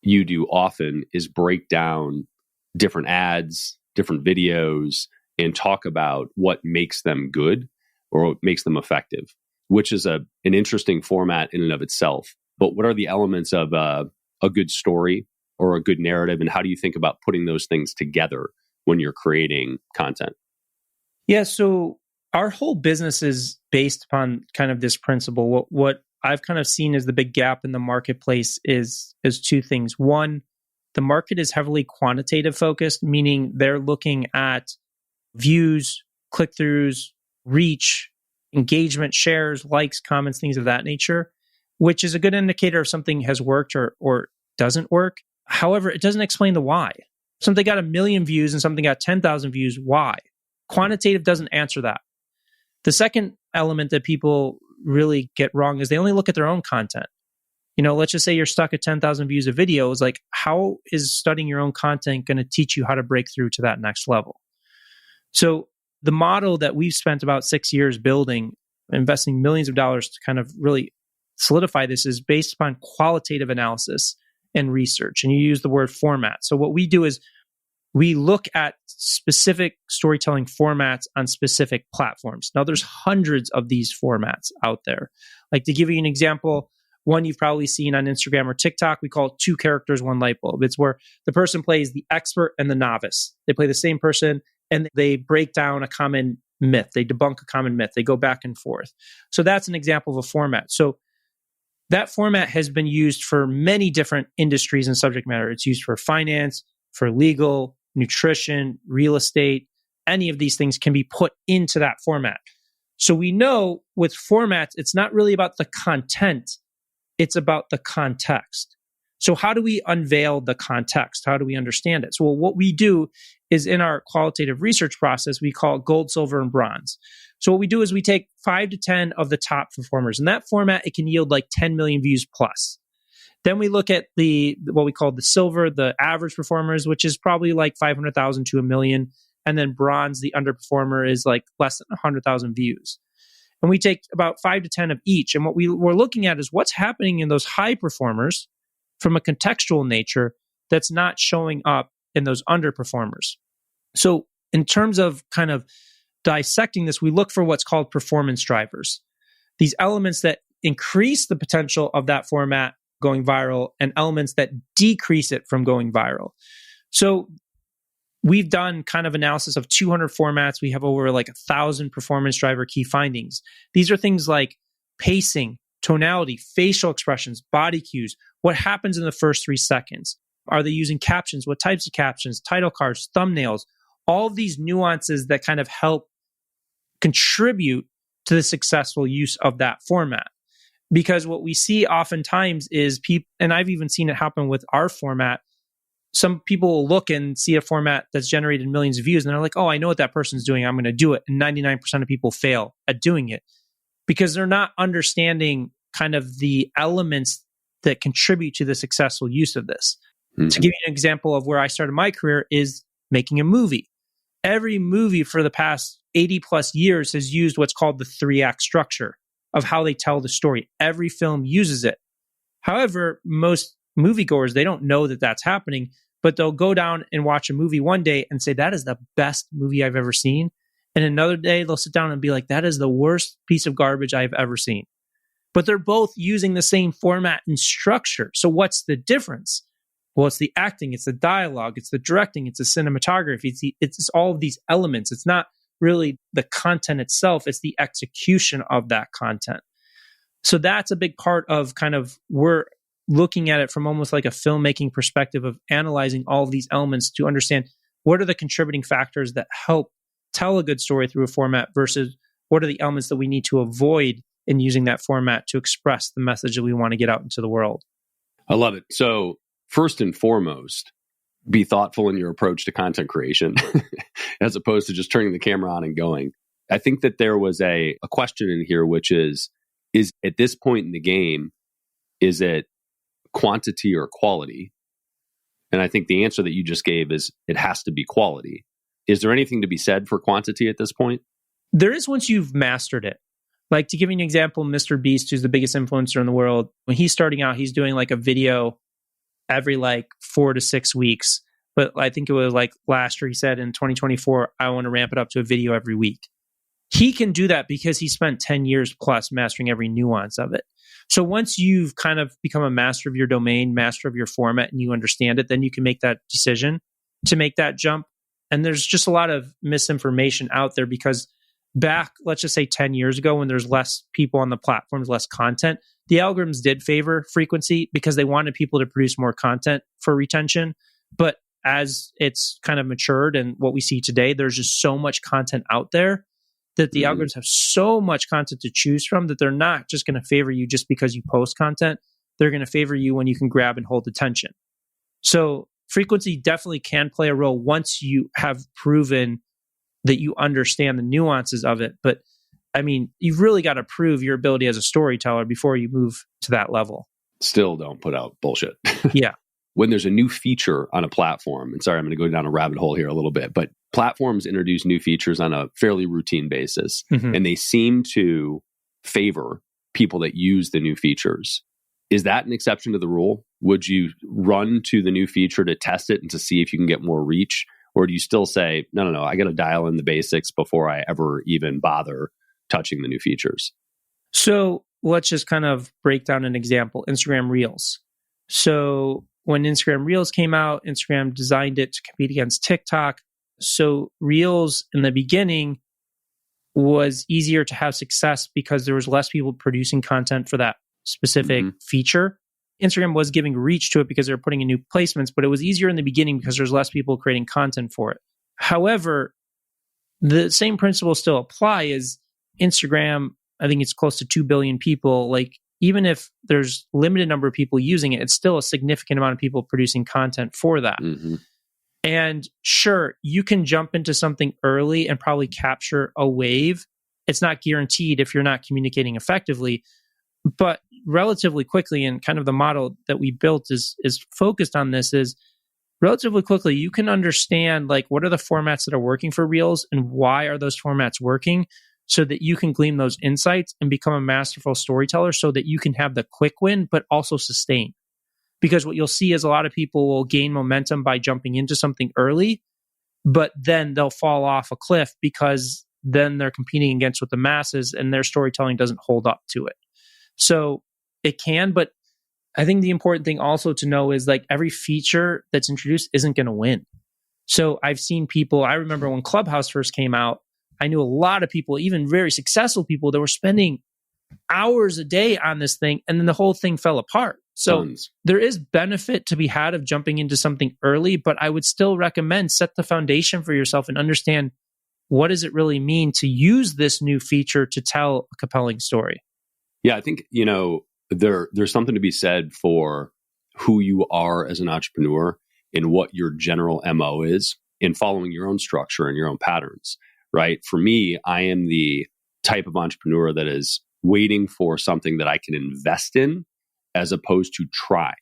you do often is break down different ads, different videos, and talk about what makes them good or what makes them effective, which is an interesting format in and of itself. But what are the elements of a good story or a good narrative, and how do you think about putting those things together when you're creating content? Yeah, so our whole business is based upon kind of this principle. What I've kind of seen as the big gap in the marketplace is two things. One, the market is heavily quantitative focused, meaning they're looking at views, click-throughs, reach, engagement, shares, likes, comments, things of that nature, which is a good indicator if something has worked or doesn't work. However, it doesn't explain the why. Something got 1 million views and something got 10,000 views. Why? Quantitative doesn't answer that. The second element that people really get wrong is they only look at their own content. You know, let's just say you're stuck at 10,000 views of video. It's like, how is studying your own content going to teach you how to break through to that next level? So the model that we've spent about 6 years building, investing millions of dollars to kind of really solidify this, is based upon qualitative analysis and research. And you use the word format. So what we do is we look at specific storytelling formats on specific platforms. Now, there's hundreds of these formats out there. Like, to give you an example, one you've probably seen on Instagram or TikTok, we call it 2 characters, 1 light bulb. It's where the person plays the expert and the novice. They play the same person and they break down a common myth. They debunk a common myth. They go back and forth. So that's an example of a format. So that format has been used for many different industries and subject matter. It's used for finance, for legal, nutrition, real estate. Any of these things can be put into that format. So we know with formats, it's not really about the content, it's about the context. So how do we unveil the context? How do we understand it? So what we do is, in our qualitative research process, we call it gold, silver, and bronze. So what we do is we take 5 to 10 of the top performers. In that format, it can yield like 10 million views plus. Then we look at what we call the silver, the average performers, which is probably like 500,000 to 1 million. And then bronze, the underperformer, is like less than 100,000 views. And we take about 5 to 10 of each. And what we're looking at is what's happening in those high performers from a contextual nature that's not showing up in those underperformers. So in terms of kind of dissecting this, we look for what's called performance drivers. These elements that increase the potential of that format going viral and elements that decrease it from going viral. So we've done kind of analysis of 200 formats. We have over like 1,000 performance driver key findings. These are things like pacing, tonality, facial expressions, body cues, what happens in the first 3 seconds. Are they using captions? What types of captions? Title cards, thumbnails, all of these nuances that kind of help contribute to the successful use of that format. Because what we see oftentimes is people, and I've even seen it happen with our format, some people will look and see a format that's generated millions of views and they're like, oh, I know what that person's doing, I'm going to do it. And 99% of people fail at doing it because they're not understanding kind of the elements that contribute to the successful use of this. Mm-hmm. To give you an example of where I started my career is making a movie. Every movie for the past 80 plus years has used what's called the 3-act structure of how they tell the story. Every film uses it. However, most moviegoers, they don't know that that's happening, but they'll go down and watch a movie one day and say, that is the best movie I've ever seen. And another day, they'll sit down and be like, that is the worst piece of garbage I've ever seen. But they're both using the same format and structure. So what's the difference? Well, it's the acting, it's the dialogue, it's the directing, it's the cinematography, it's all of these elements. It's not really the content itself, it's the execution of that content. So that's a big part of kind of, we're looking at it from almost like a filmmaking perspective of analyzing all of these elements to understand what are the contributing factors that help tell a good story through a format versus what are the elements that we need to avoid in using that format to express the message that we want to get out into the world. I love it. So first and foremost, be thoughtful in your approach to content creation as opposed to just turning the camera on and going. I think that there was a question in here, which is at this point in the game, is it quantity or quality? And I think the answer that you just gave is it has to be quality. Is there anything to be said for quantity at this point? There is once you've mastered it. Like, to give you an example, Mr. Beast, who's the biggest influencer in the world, when he's starting out, he's doing like a video every like 4 to 6 weeks. But I think it was like last year, he said in 2024, I want to ramp it up to a video every week. He can do that because he spent 10 years plus mastering every nuance of it. So once you've kind of become a master of your domain, master of your format, and you understand it, then you can make that decision to make that jump. And there's just a lot of misinformation out there because back, let's just say 10 years ago, when there's less people on the platforms, less content, the algorithms did favor frequency because they wanted people to produce more content for retention. But as it's kind of matured and what we see today, there's just so much content out there that the algorithms have so much content to choose from that they're not just going to favor you just because you post content. They're going to favor you when you can grab and hold attention. So frequency definitely can play a role once you have proven that you understand the nuances of it. But I mean, you've really got to prove your ability as a storyteller before you move to that level. Still don't put out bullshit. Yeah. when there's a new feature on a platform, and sorry, I'm going to go down a rabbit hole here a little bit, but platforms introduce new features on a fairly routine basis, and they seem to favor people that use the new features. Is that an exception to the rule? Would you run to the new feature to test it and to see if you can get more reach? Or do you still say, no, I got to dial in the basics before I ever even bother touching the new features? So let's just kind of break down an example, Instagram Reels. So when Instagram Reels came out, Instagram designed it to compete against TikTok. So Reels in the beginning was easier to have success because there was less people producing content for that specific feature. Instagram was giving reach to it because they were putting in new placements, but it was easier in the beginning because there's less people creating content for it. However, the same principles still apply as Instagram. I think it's close to 2 billion people. Like, even if there's limited number of people using it, it's still a significant amount of people producing content for that. And sure, you can jump into something early and probably capture a wave. It's not guaranteed if you're not communicating effectively, but relatively quickly, and kind of the model that we built is focused on this, is relatively quickly you can understand like what are the formats that are working for Reels and why are those formats working, so that you can glean those insights and become a masterful storyteller so that you can have the quick win, but also sustain. Because what you'll see is a lot of people will gain momentum by jumping into something early, but then they'll fall off a cliff because then they're competing against with the masses and their storytelling doesn't hold up to it. So it can, but I think the important thing also to know is like every feature that's introduced isn't going to win. So I've seen people, I remember when Clubhouse first came out, I knew a lot of people, even very successful people, that were spending hours a day on this thing, and then the whole thing fell apart. So there is benefit to be had of jumping into something early, but I would still recommend set the foundation for yourself and understand what does it really mean to use this new feature to tell a compelling story. Yeah, I think, there's something to be said for who you are as an entrepreneur and what your general MO is in following your own structure and your own patterns, right? For me, I am the type of entrepreneur that is waiting for something that I can invest in as opposed to try,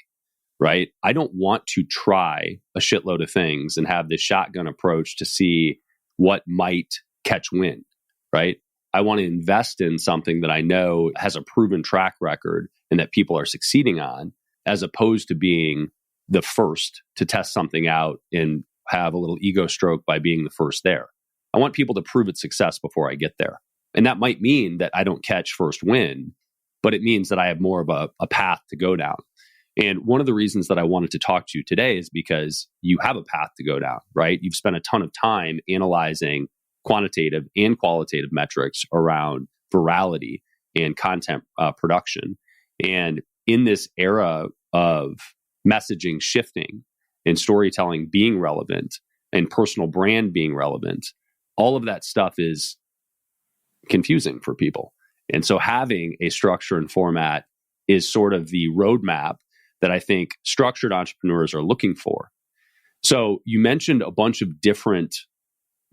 right? I don't want to try a shitload of things and have this shotgun approach to see what might catch wind, right? I want to invest in something that I know has a proven track record and that people are succeeding on, as opposed to being the first to test something out and have a little ego stroke by being the first there. I want people to prove its success before I get there. And that might mean that I don't catch first win, but it means that I have more of a path to go down. And one of the reasons that I wanted to talk to you today is because you have a path to go down, right? You've spent a ton of time analyzing quantitative and qualitative metrics around virality and content production. And in this era of messaging shifting and storytelling being relevant and personal brand being relevant, all of that stuff is confusing for people. And so having a structure and format is sort of the roadmap that I think structured entrepreneurs are looking for. So you mentioned a bunch of different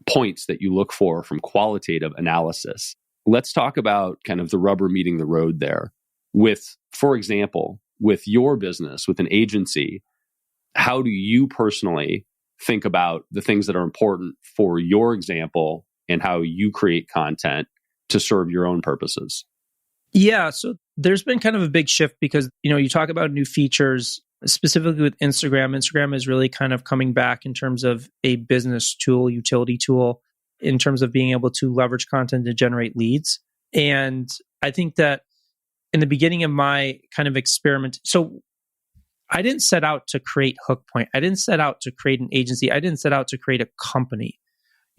points that you look for from qualitative analysis. Let's talk about kind of the rubber meeting the road there. With, for example, with your business, with an agency, how do you personally think about the things that are important for your example and how you create content to serve your own purposes? Yeah, so there's been kind of a big shift because, you talk about new features, specifically with Instagram. Instagram is really kind of coming back in terms of a business tool, utility tool, in terms of being able to leverage content to generate leads. And I think that in the beginning of my kind of experiment, so I didn't set out to create Hookpoint. I didn't set out to create an agency. I didn't set out to create a company.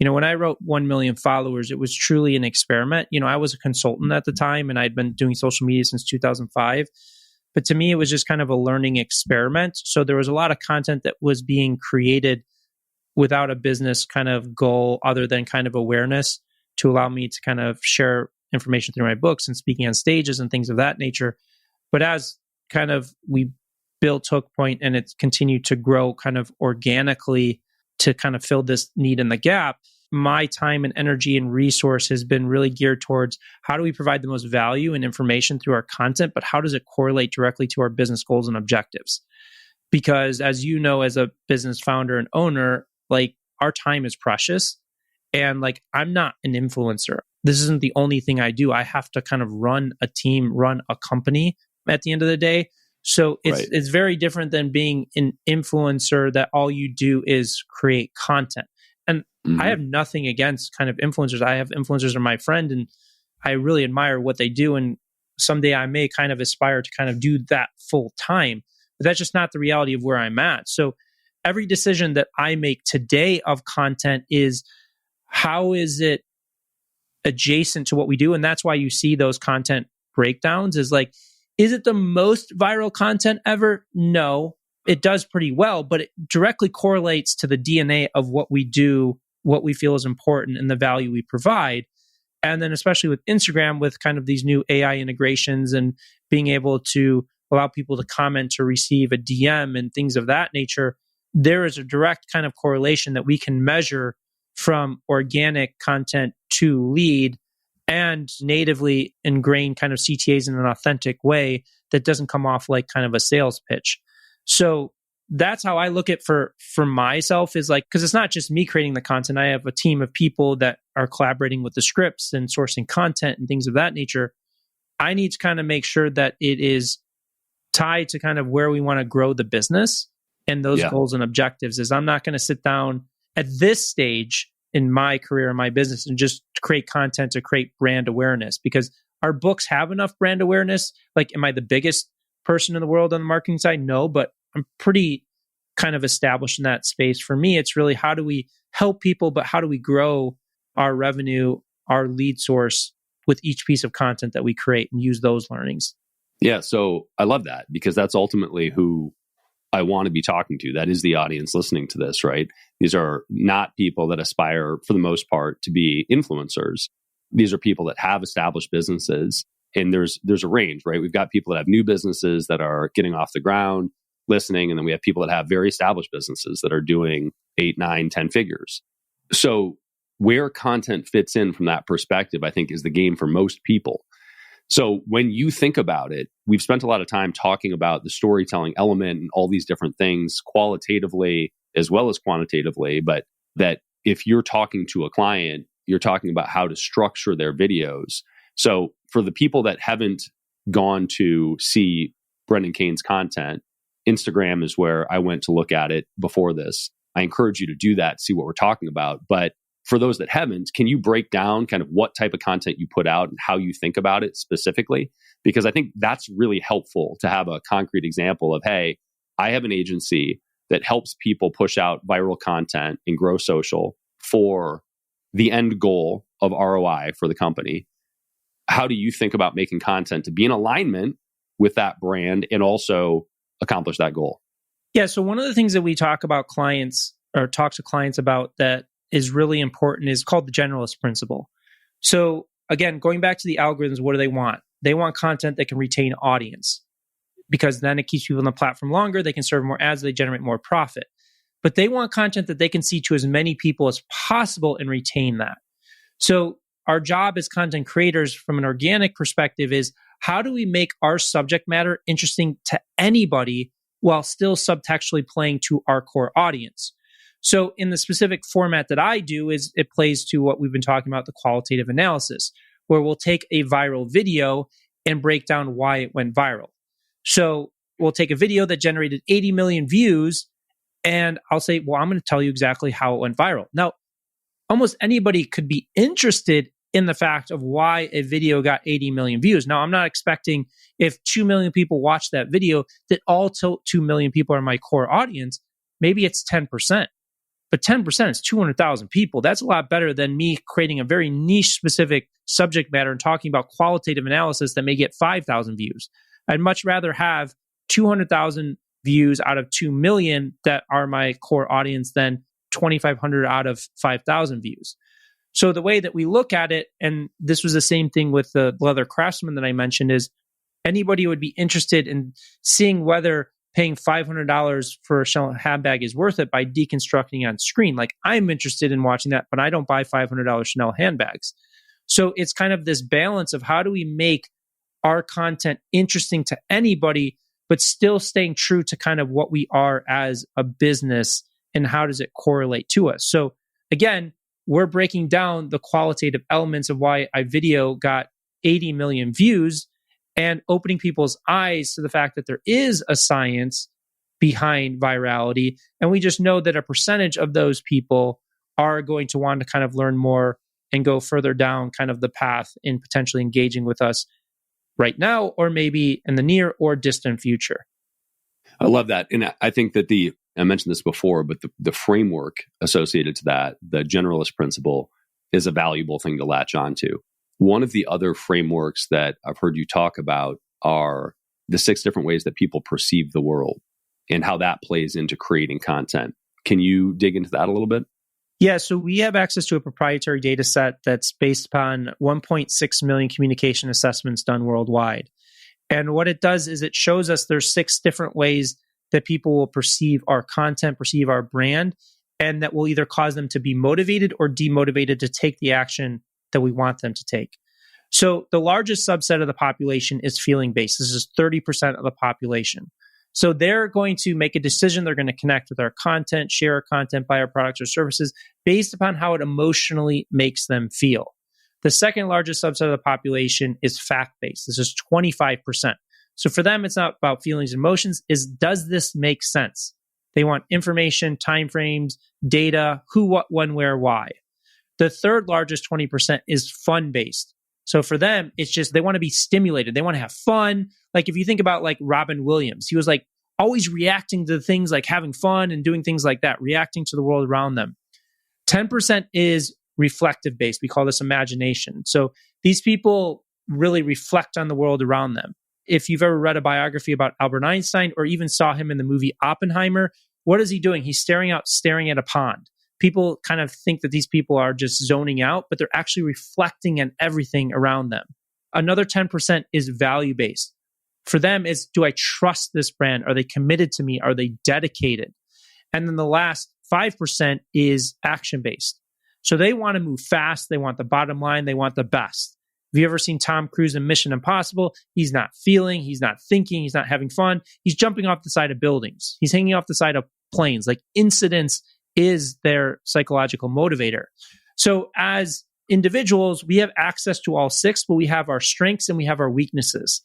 When I wrote 1 million followers, it was truly an experiment. I was a consultant at the time and I'd been doing social media since 2005. But to me, it was just kind of a learning experiment. So there was a lot of content that was being created without a business kind of goal other than kind of awareness to allow me to kind of share information through my books and speaking on stages and things of that nature. But as kind of we built Hookpoint and it's continued to grow kind of organically to kind of fill this need in the gap, my time and energy and resource has been really geared towards how do we provide the most value and information through our content, but how does it correlate directly to our business goals and objectives? because as you know, as a business founder and owner, like our time is precious. And like, I'm not an influencer. This isn't the only thing I do. I have to kind of run a team, run a company at the end of the day. So it's very different than being an influencer that all you do is create content. And I have nothing against kind of influencers. I have influencers are my friend and I really admire what they do. And someday I may kind of aspire to kind of do that full time, but that's just not the reality of where I'm at. So every decision that I make today of content is, how is it adjacent to what we do? And that's why you see those content breakdowns is like, is it the most viral content ever? No, it does pretty well, but it directly correlates to the DNA of what we do, what we feel is important, and the value we provide. And then especially with Instagram, with kind of these new AI integrations and being able to allow people to comment or receive a DM and things of that nature, there is a direct kind of correlation that we can measure from organic content to lead and natively ingrained kind of CTAs in an authentic way that doesn't come off like kind of a sales pitch. So that's how I look at for myself is like, because it's not just me creating the content. I have a team of people that are collaborating with the scripts and sourcing content and things of that nature. I need to kind of make sure that it is tied to kind of where we want to grow the business and those goals and objectives. Is I'm not going to sit down at this stage in my career, in my business, and just create content to create brand awareness, because our books have enough brand awareness. Like, am I the biggest person in the world on the marketing side? No, but I'm pretty kind of established in that space. For me, it's really how do we help people, but how do we grow our revenue, our lead source with each piece of content that we create and use those learnings. Yeah. So I love that because that's ultimately who I want to be talking to. That is the audience listening to this, right? These are not people that aspire, for the most part, to be influencers. These are people that have established businesses, and there's a range, right? We've got people that have new businesses that are getting off the ground, listening, and then we have people that have very established businesses that are doing 8, 9, 10 figures. So where content fits in from that perspective, I think, is the game for most people. So when you think about it, we've spent a lot of time talking about the storytelling element and all these different things qualitatively as well as quantitatively, but that if you're talking to a client, you're talking about how to structure their videos. So for the people that haven't gone to see Brendan Kane's content, Instagram is where I went to look at it before this. I encourage you to do that, see what we're talking about. But for those that haven't, can you break down kind of what type of content you put out and how you think about it specifically? Because I think that's really helpful to have a concrete example of, hey, I have an agency that helps people push out viral content and grow social for the end goal of ROI for the company. How do you think about making content to be in alignment with that brand and also accomplish that goal? Yeah. So one of the things that we talk about clients or talk to clients about that is really important is called the generalist principle. So again, going back to the algorithms, what do they want? They want content that can retain audience because then it keeps people on the platform longer. They can serve more ads, they generate more profit. But they want content that they can see to as many people as possible and retain that. So our job as content creators from an organic perspective is how do we make our subject matter interesting to anybody while still subtextually playing to our core audience? So in the specific format that I do is it plays to what we've been talking about, the qualitative analysis, where we'll take a viral video and break down why it went viral. So we'll take a video that generated 80 million views and I'll say, well, I'm going to tell you exactly how it went viral. Now, almost anybody could be interested in the fact of why a video got 80 million views. Now, I'm not expecting if 2 million people watch that video that all 2 million people are my core audience. Maybe it's 10%. But 10% is 200,000 people. That's a lot better than me creating a very niche specific subject matter and talking about qualitative analysis that may get 5,000 views. I'd much rather have 200,000 views out of 2 million that are my core audience than 2,500 out of 5,000 views. So the way that we look at it, and this was the same thing with the leather craftsman that I mentioned, is anybody would be interested in seeing whether paying $500 for a Chanel handbag is worth it by deconstructing on screen. Like, I'm interested in watching that, but I don't buy $500 Chanel handbags. So it's kind of this balance of how do we make our content interesting to anybody, but still staying true to kind of what we are as a business and how does it correlate to us. So again, we're breaking down the qualitative elements of why iVideo got 80 million views and opening people's eyes to the fact that there is a science behind virality. And we just know that a percentage of those people are going to want to kind of learn more and go further down kind of the path in potentially engaging with us right now, or maybe in the near or distant future. I love that. And I think that I mentioned this before, but the framework associated to that, the generalist principle, is a valuable thing to latch onto. One of the other frameworks that I've heard you talk about are the 6 different ways that people perceive the world and how that plays into creating content. Can you dig into that a little bit? Yeah, so we have access to a proprietary data set that's based upon 1.6 million communication assessments done worldwide. And what it does is it shows us there's 6 different ways that people will perceive our content, perceive our brand, and that will either cause them to be motivated or demotivated to take the action that we want them to take. So the largest subset of the population is feeling based. This is 30% of the population. So they're going to make a decision. They're going to connect with our content, share our content, buy our products or services based upon how it emotionally makes them feel. The second largest subset of the population is fact-based. This is 25%. So for them, it's not about feelings and emotions. Does this make sense? They want information, timeframes, data, who, what, when, where, why. The third largest 20% is fun-based. So for them, it's just they want to be stimulated. They want to have fun. Like if you think about like Robin Williams, he was like always reacting to things like having fun and doing things like that, reacting to the world around them. 10% is reflective based. We call this imagination. So these people really reflect on the world around them. If you've ever read a biography about Albert Einstein or even saw him in the movie Oppenheimer, what is he doing? He's staring at a pond. People kind of think that these people are just zoning out, but they're actually reflecting on everything around them. Another 10% is value-based. For them, it's, do I trust this brand? Are they committed to me? Are they dedicated? And then the last 5% is action-based. So they want to move fast. They want the bottom line. They want the best. Have you ever seen Tom Cruise in Mission Impossible? He's not feeling, he's not thinking, he's not having fun. He's jumping off the side of buildings. He's hanging off the side of planes. Like incidents is their psychological motivator. So as individuals, we have access to all 6, but we have our strengths and we have our weaknesses.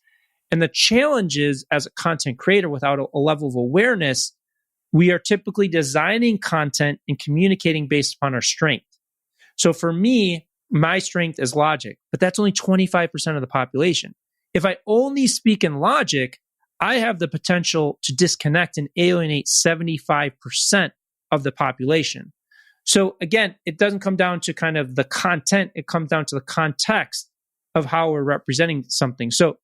And the challenge is, as a content creator without a level of awareness, we are typically designing content and communicating based upon our strength. So for me, my strength is logic, but that's only 25% of the population. If I only speak in logic, I have the potential to disconnect and alienate 75% of the population. So again, it doesn't come down to kind of the content, it comes down to the context of how we're representing something. So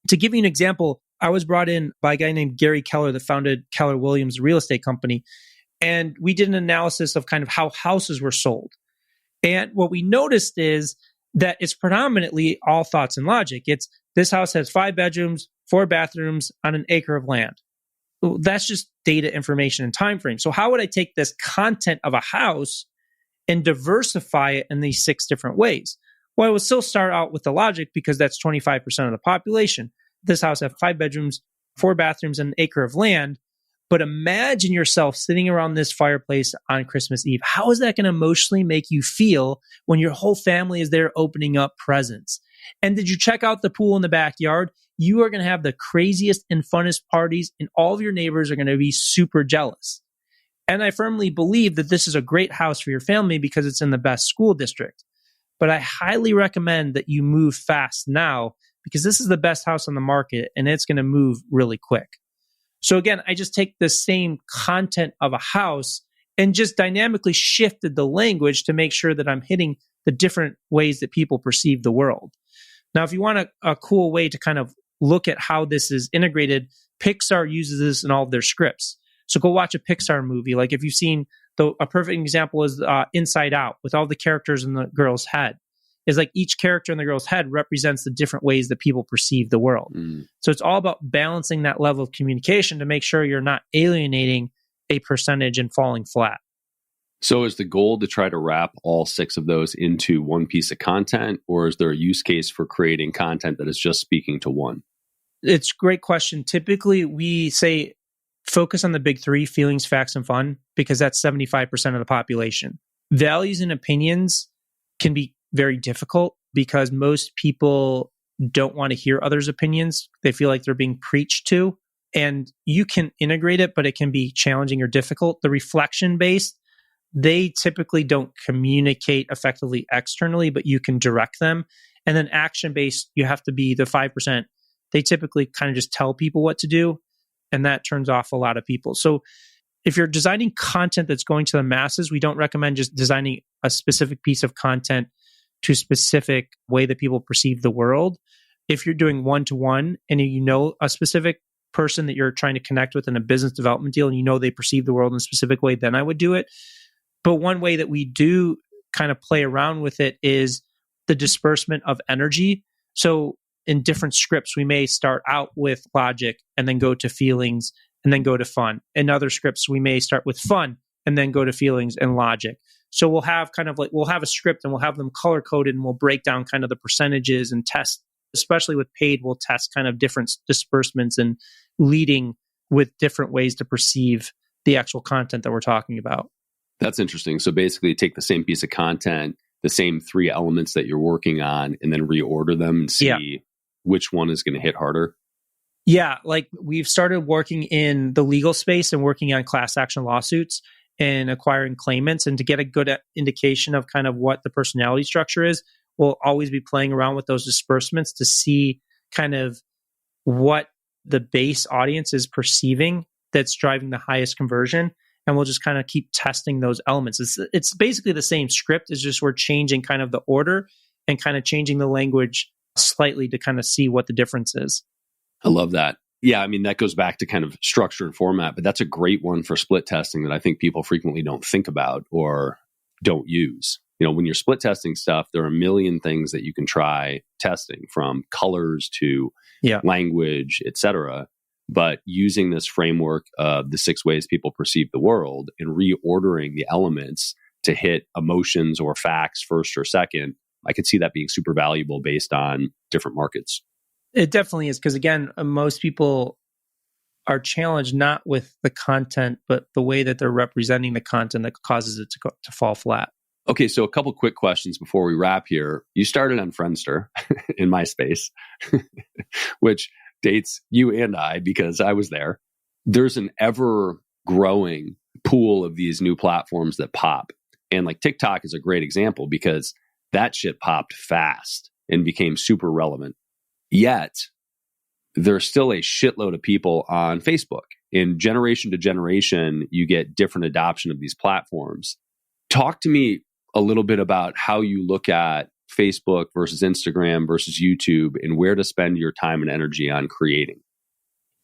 to give you an example, I was brought in by a guy named Gary Keller that founded Keller Williams real estate company. And we did an analysis of kind of how houses were sold. And what we noticed is that it's predominantly all thoughts and logic. It's this house has 5 bedrooms, 4 bathrooms on an acre of land. Well, that's just data, information, and time frame. So how would I take this content of a house and diversify it in these 6 different ways? Well, I would still start out with the logic because that's 25% of the population. This house has 5 bedrooms, 4 bathrooms, and an acre of land. But imagine yourself sitting around this fireplace on Christmas Eve. How is that going to emotionally make you feel when your whole family is there opening up presents? And did you check out the pool in the backyard? You are going to have the craziest and funnest parties, and all of your neighbors are going to be super jealous. And I firmly believe that this is a great house for your family because it's in the best school district. But I highly recommend that you move fast now because this is the best house on the market and it's going to move really quick. So again, I just take the same content of a house and just dynamically shifted the language to make sure that I'm hitting the different ways that people perceive the world. Now, if you want a cool way to kind of look at how this is integrated, Pixar uses this in all of their scripts. So go watch a Pixar movie. Like if you've seen, a perfect example is Inside Out with all the characters in the girl's head. Is like each character in the girl's head represents the different ways that people perceive the world. So it's all about balancing that level of communication to make sure you're not alienating a percentage and falling flat. So is the goal to try to wrap all 6 of those into one piece of content, or is there a use case for creating content that is just speaking to one? It's a great question. Typically, we say focus on the big three: feelings, facts, and fun, because that's 75% of the population. Values and opinions can be very difficult because most people don't want to hear others' opinions. They feel like they're being preached to. And you can integrate it, but it can be challenging or difficult. The reflection-based, they typically don't communicate effectively externally, but you can direct them. And then action-based, you have to be the 5%. They typically kind of just tell people what to do, and that turns off a lot of people. So if you're designing content that's going to the masses, we don't recommend just designing a specific piece of content to a specific way that people perceive the world. If you're doing one-to-one and you know a specific person that you're trying to connect with in a business development deal and you know they perceive the world in a specific way, then I would do it. But one way that we do kind of play around with it is the disbursement of energy. So in different scripts, we may start out with logic and then go to feelings and then go to fun. In other scripts, we may start with fun and then go to feelings and logic. So we'll have we'll have a script and we'll have them color coded and we'll break down kind of the percentages and test, especially with paid, we'll test kind of different disbursements and leading with different ways to perceive the actual content that we're talking about. That's interesting. So basically take the same piece of content, the same three elements that you're working on, and then reorder them and see which one is going to hit harder. Yeah, like we've started working in the legal space and working on class action lawsuits and acquiring claimants. And to get a good indication of kind of what the personality structure is, we'll always be playing around with those disbursements to see kind of what the base audience is perceiving that's driving the highest conversion. And we'll just kind of keep testing those elements. It's basically the same script, it's just we're changing kind of the order and kind of changing the language slightly to kind of see what the difference is. I love that. Yeah, I mean, that goes back to kind of structure and format, but that's a great one for split testing that I think people frequently don't think about or don't use. You know, when you're split testing stuff, there are a million things that you can try testing, from colors to language, etc. But using this framework of the 6 ways people perceive the world and reordering the elements to hit emotions or facts first or second, I could see that being super valuable based on different markets. It definitely is, because again, most people are challenged not with the content, but the way that they're representing the content that causes it to fall flat. Okay, so a couple quick questions before we wrap here. You started on Friendster in MySpace, which dates you and I because I was there. There's an ever-growing pool of these new platforms that pop. And like TikTok is a great example because that shit popped fast and became super relevant. Yet, there's still a shitload of people on Facebook. And generation to generation, you get different adoption of these platforms. Talk to me a little bit about how you look at Facebook versus Instagram versus YouTube and where to spend your time and energy on creating.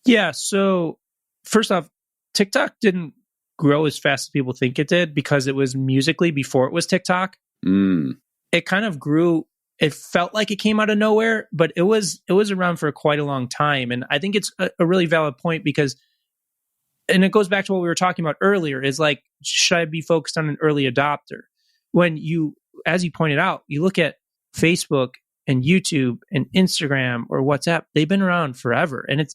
Yeah. So first off, TikTok didn't grow as fast as people think it did because it was Musical.ly before it was TikTok. It kind of grew. It felt like it came out of nowhere, but it was around for quite a long time. And I think it's a really valid point because, and it goes back to what we were talking about earlier, is like, should I be focused on an early adopter? When you, as you pointed out, you look at Facebook and YouTube and Instagram or WhatsApp, they've been around forever. And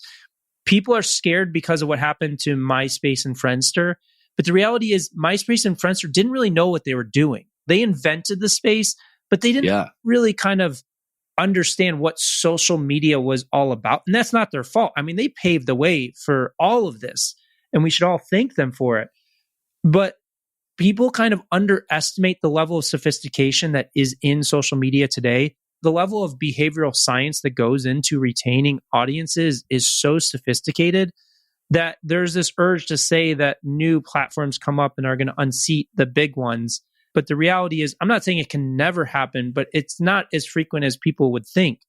people are scared because of what happened to MySpace and Friendster. But the reality is MySpace and Friendster didn't really know what they were doing. They invented the space, but they didn't really kind of understand what social media was all about. And that's not their fault. I mean, they paved the way for all of this, and we should all thank them for it. But people kind of underestimate the level of sophistication that is in social media today. The level of behavioral science that goes into retaining audiences is so sophisticated that there's this urge to say that new platforms come up and are going to unseat the big ones. But the reality is, I'm not saying it can never happen, but it's not as frequent as people would think.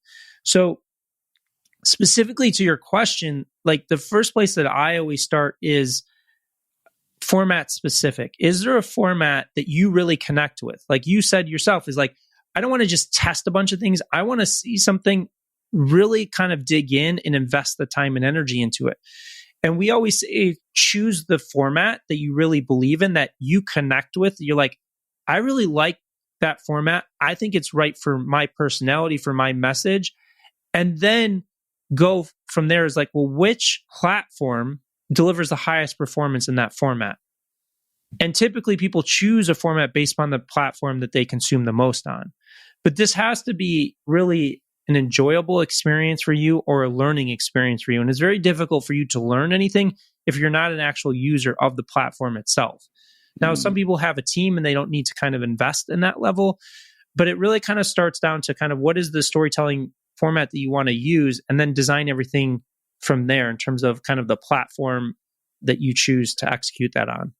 So specifically to your question, like the first place that I always start is format specific. Is there a format that you really connect with? Like you said yourself, is like, I don't want to just test a bunch of things. I want to see something, really kind of dig in and invest the time and energy into it. And we always say, choose the format that you really believe in, that you connect with. You're like, I really like that format. I think it's right for my personality, for my message. And then go from there is like, well, which platform delivers the highest performance in that format? And typically people choose a format based on the platform that they consume the most on. But this has to be really an enjoyable experience for you or a learning experience for you. And it's very difficult for you to learn anything if you're not an actual user of the platform itself. Now, some people have a team and they don't need to kind of invest in that level, but it really kind of starts down to kind of what is the storytelling format that you want to use, and then design everything from there in terms of kind of the platform that you choose to execute that on.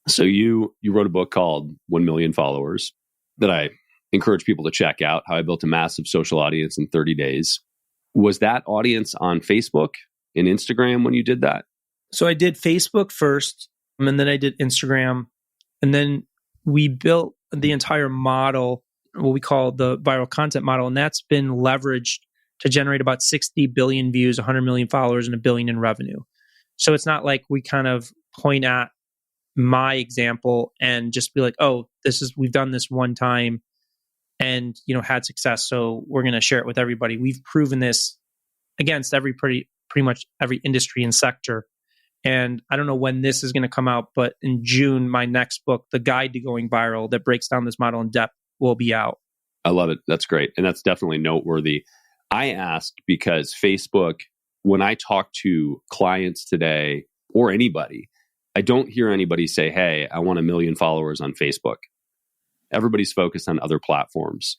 So you wrote a book called 1 Million Followers that I encourage people to check out, How I Built a Massive Social Audience in 30 Days. Was that audience on Facebook and Instagram when you did that? So I did Facebook first, and then I did Instagram. And then we built the entire model, what we call the viral content model. And that's been leveraged to generate about 60 billion views, 100 million followers, and $1 billion in revenue. So it's not like we kind of point at my example and just be like, oh, we've done this one time and, had success, so we're going to share it with everybody. We've proven this against pretty much every industry and sector. And I don't know when this is going to come out, but in June, my next book, The Guide to Going Viral, that breaks down this model in depth, will be out. I love it. That's great. And that's definitely noteworthy. I asked because Facebook, when I talk to clients today or anybody, I don't hear anybody say, hey, I want 1 million followers on Facebook. Everybody's focused on other platforms.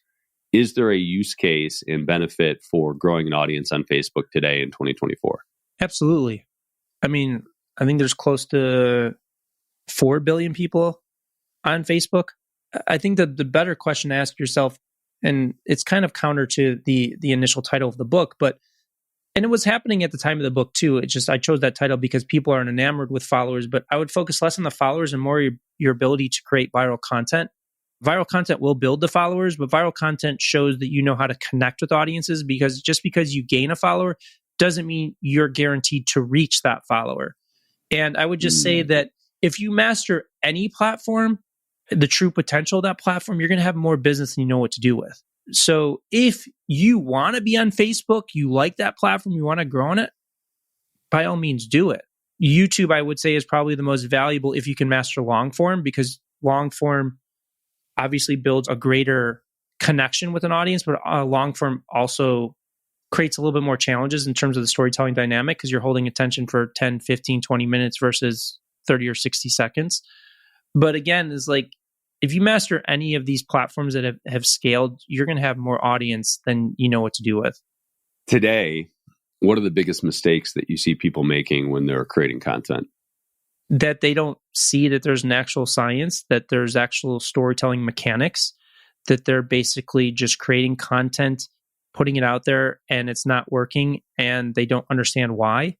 Is there a use case and benefit for growing an audience on Facebook today in 2024? Absolutely. I mean, I think there's close to 4 billion people on Facebook. I think that the better question to ask yourself, and it's kind of counter to the initial title of the book, and it was happening at the time of the book too. It's just I chose that title because people are enamored with followers, but I would focus less on the followers and more your ability to create viral content. Viral content will build the followers, but viral content shows that you know how to connect with audiences, because just because you gain a follower doesn't mean you're guaranteed to reach that follower. And I would just say that if you master any platform, the true potential of that platform, you're going to have more business than you know what to do with. So if you want to be on Facebook, you like that platform, you want to grow on it, by all means do it. YouTube, I would say, is probably the most valuable if you can master long form, because long form obviously builds a greater connection with an audience, but long form also creates a little bit more challenges in terms of the storytelling dynamic, because you're holding attention for 10, 15, 20 minutes versus 30 or 60 seconds. But again, it's like, if you master any of these platforms that have scaled, you're going to have more audience than you know what to do with. Today, what are the biggest mistakes that you see people making when they're creating content? That they don't see that there's an actual science, that there's actual storytelling mechanics, that they're basically just creating content, putting it out there, and it's not working, and they don't understand why.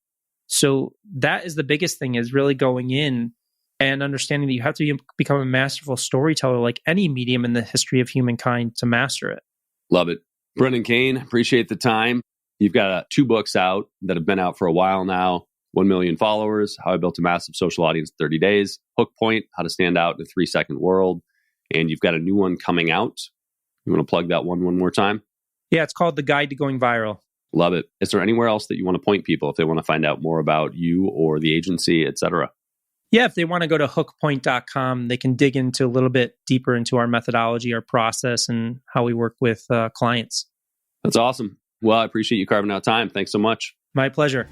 So that is the biggest thing, is really going in and understanding that you have to become a masterful storyteller, like any medium in the history of humankind, to master it. Love it. Brendan Kane, appreciate the time. You've got 2 books out that have been out for a while now. 1 Million Followers, How I Built a Massive Social Audience in 30 Days. Hook Point, How to Stand Out in a 3-second world. And you've got a new one coming out. You want to plug that one more time? Yeah, it's called The Guide to Going Viral. Love it. Is there anywhere else that you want to point people if they want to find out more about you or the agency, et cetera? Yeah, if they want to go to hookpoint.com, they can dig into a little bit deeper into our methodology, our process, and how we work with clients. That's awesome. Well, I appreciate you carving out time. Thanks so much. My pleasure.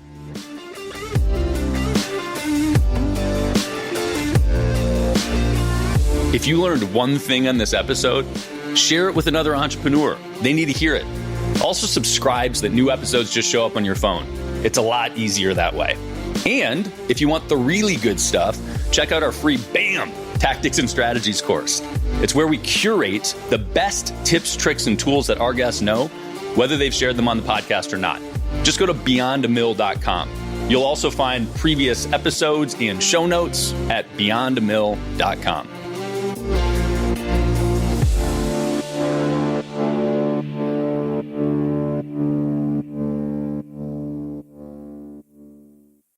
If you learned one thing on this episode, share it with another entrepreneur. They need to hear it. Also subscribe so that new episodes just show up on your phone. It's a lot easier that way. And if you want the really good stuff, check out our free BAM! Tactics and Strategies course. It's where we curate the best tips, tricks, and tools that our guests know, whether they've shared them on the podcast or not. Just go to beyondamill.com. You'll also find previous episodes and show notes at beyondamill.com.